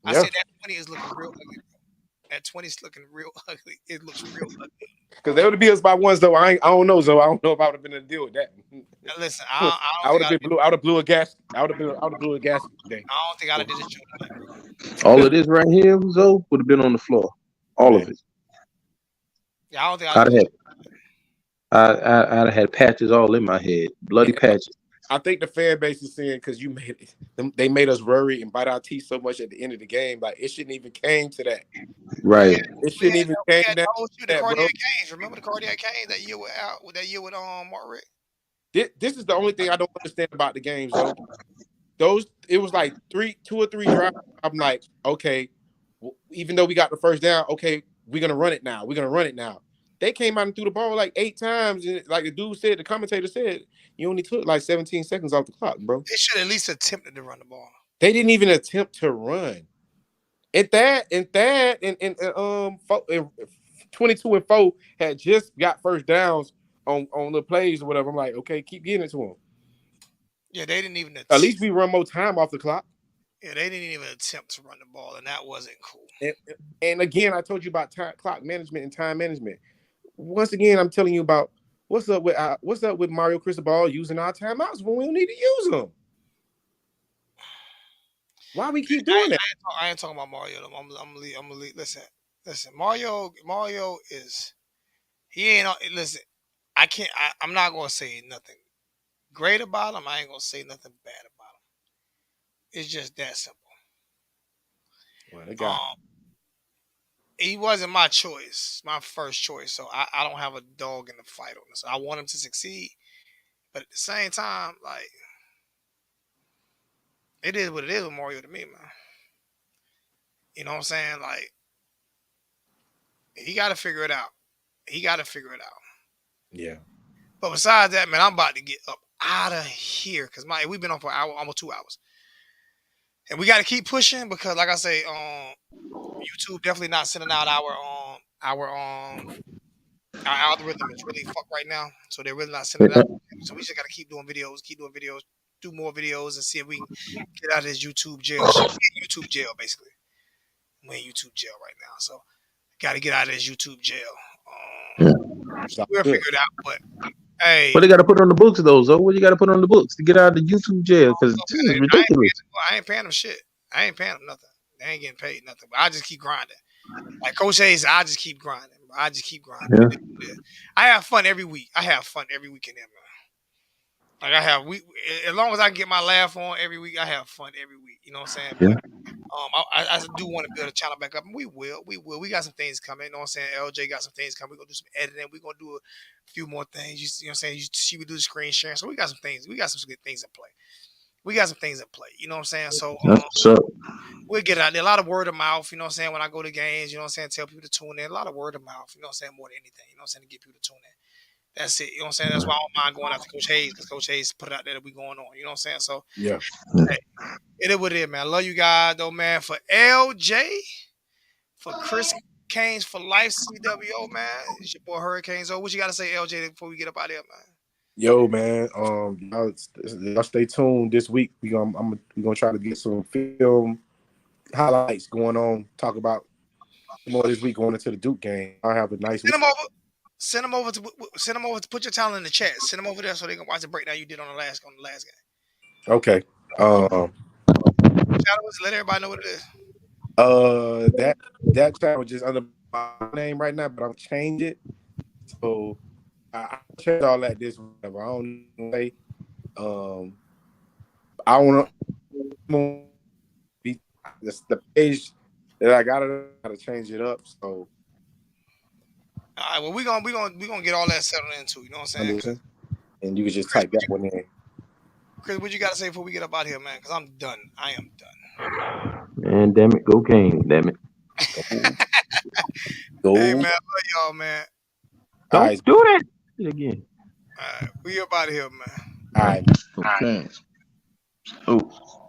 I said that 20 is looking real ugly. That 20 is looking real ugly. It looks real ugly. Because they would have beat us by 1, though. I don't know, Zoe. I don't know if I would have been able to deal with that. Now, listen, I would have been blue. I would have blew a gas. I would have blew a gas today. I don't think I'd have did this show tonight. All of this right here, Zoe, would have been on the floor. All of it. Yeah, I don't think I'd have had patches all in my head, bloody patches. I think the fan base is saying because you made it, they made us worry and bite our teeth so much at the end of the game. Like, it shouldn't even came to that. Right. It shouldn't even came to that. The cardiac canes. Remember the cardiac canes that year with Mark Richt? This is the only thing I don't understand about the games, though. It was like 2 or 3 drives. I'm like, okay, even though we got the first down, okay, we're gonna run it now. We're gonna run it now. They came out and threw the ball like 8 times, and like the commentator said, you only took like 17 seconds off the clock, bro. They should at least attempted to run the ball. They didn't even attempt to run. And 22 and 4 had just got first downs on the plays or whatever. I'm like, okay, keep getting it to them. Yeah, they didn't even attempt. At least we run more time off the clock. Yeah, they didn't even attempt to run the ball, and that wasn't cool. And again, I told you about clock management and time management. Once again, I'm telling you about what's up with Mario Cristobal using our timeouts when we don't need to use them. Why we keep doing that? I ain't talking about Mario. I'm gonna leave. Listen. Mario is he ain't. Listen, I'm not gonna say nothing great about him. I ain't gonna say nothing bad about him. It's just that simple. Well, he wasn't my choice, my first choice. So I don't have a dog in the fight on this. I want him to succeed. But at the same time, like, it is what it is with Mario to me, man. You know what I'm saying? Like, he got to figure it out. He got to figure it out. Yeah. But besides that, man, I'm about to get up out of here because we've been on for an hour, almost 2 hours, and we got to keep pushing because, like I say, YouTube definitely not sending out our algorithm is really fucked right now, so they're really not sending it out. So we just got to keep doing videos, do more videos, and see if we can get out of this YouTube jail. YouTube jail, basically. We're in YouTube jail right now, so got to get out of this YouTube jail. We'll figure it out, but hey, But they got to put it on the books though. So what you got to put on the books to get out of the YouTube jail? Because this is ridiculous. I ain't paying them shit. I ain't paying them nothing. They ain't getting paid nothing. But I just keep grinding. Like Coach Hayes, I just keep grinding. Bro. I just keep grinding. Yeah. I have fun every week. I have fun every week in there, man. Like as long as I can get my laugh on every week, I have fun every week. You know what I'm saying? Yeah. But, I do want to build a channel back up, and we will. We got some things coming. You know what I'm saying? LJ got some things coming. We're gonna do some editing. We're gonna do a few more things. You know what I'm saying? She would do the screen sharing. So we got some things. We got some good things in play. You know what I'm saying? So we'll get out there. A lot of word of mouth, you know what I'm saying? When I go to games, you know what I'm saying? Tell people to tune in. A lot of word of mouth, you know what I'm saying? More than anything, you know what I'm saying? To get people to tune in. That's it. You know what I'm saying? That's why I don't mind going after Coach Hayes, because Coach Hayes put it out there that we going on. You know what I'm saying? So yeah. Hey, it is what it is, man. I love you guys though, man. For LJ, for Chris Canes for life, CWO, man. It's your boy Hurricanes. What you gotta say, LJ, before we get up out of here, man? Yo, man. Y'all stay tuned this week. We gonna try to get some film highlights going on. Talk about more this week going into the Duke game. I'll have a nice week. Send them over to put your talent in the chat. Send them over there so they can watch the breakdown you did on the last game. Okay. Let everybody know what it is. That channel just under my name right now, but I'll change it. So I'll change all that this week. I don't know. I want to be the page that I gotta change it up. So all right, well, we gonna get all that settled into. You know what I'm saying? And you can just type that one in. Chris, what you gotta say before we get up out here, man? Because I'm done. I am done. Man, damn it, go Canes, damn it. Go. Hey man, I love y'all, man. Don't do that again. All right, we up out of here, man. All right. Okay. Oh.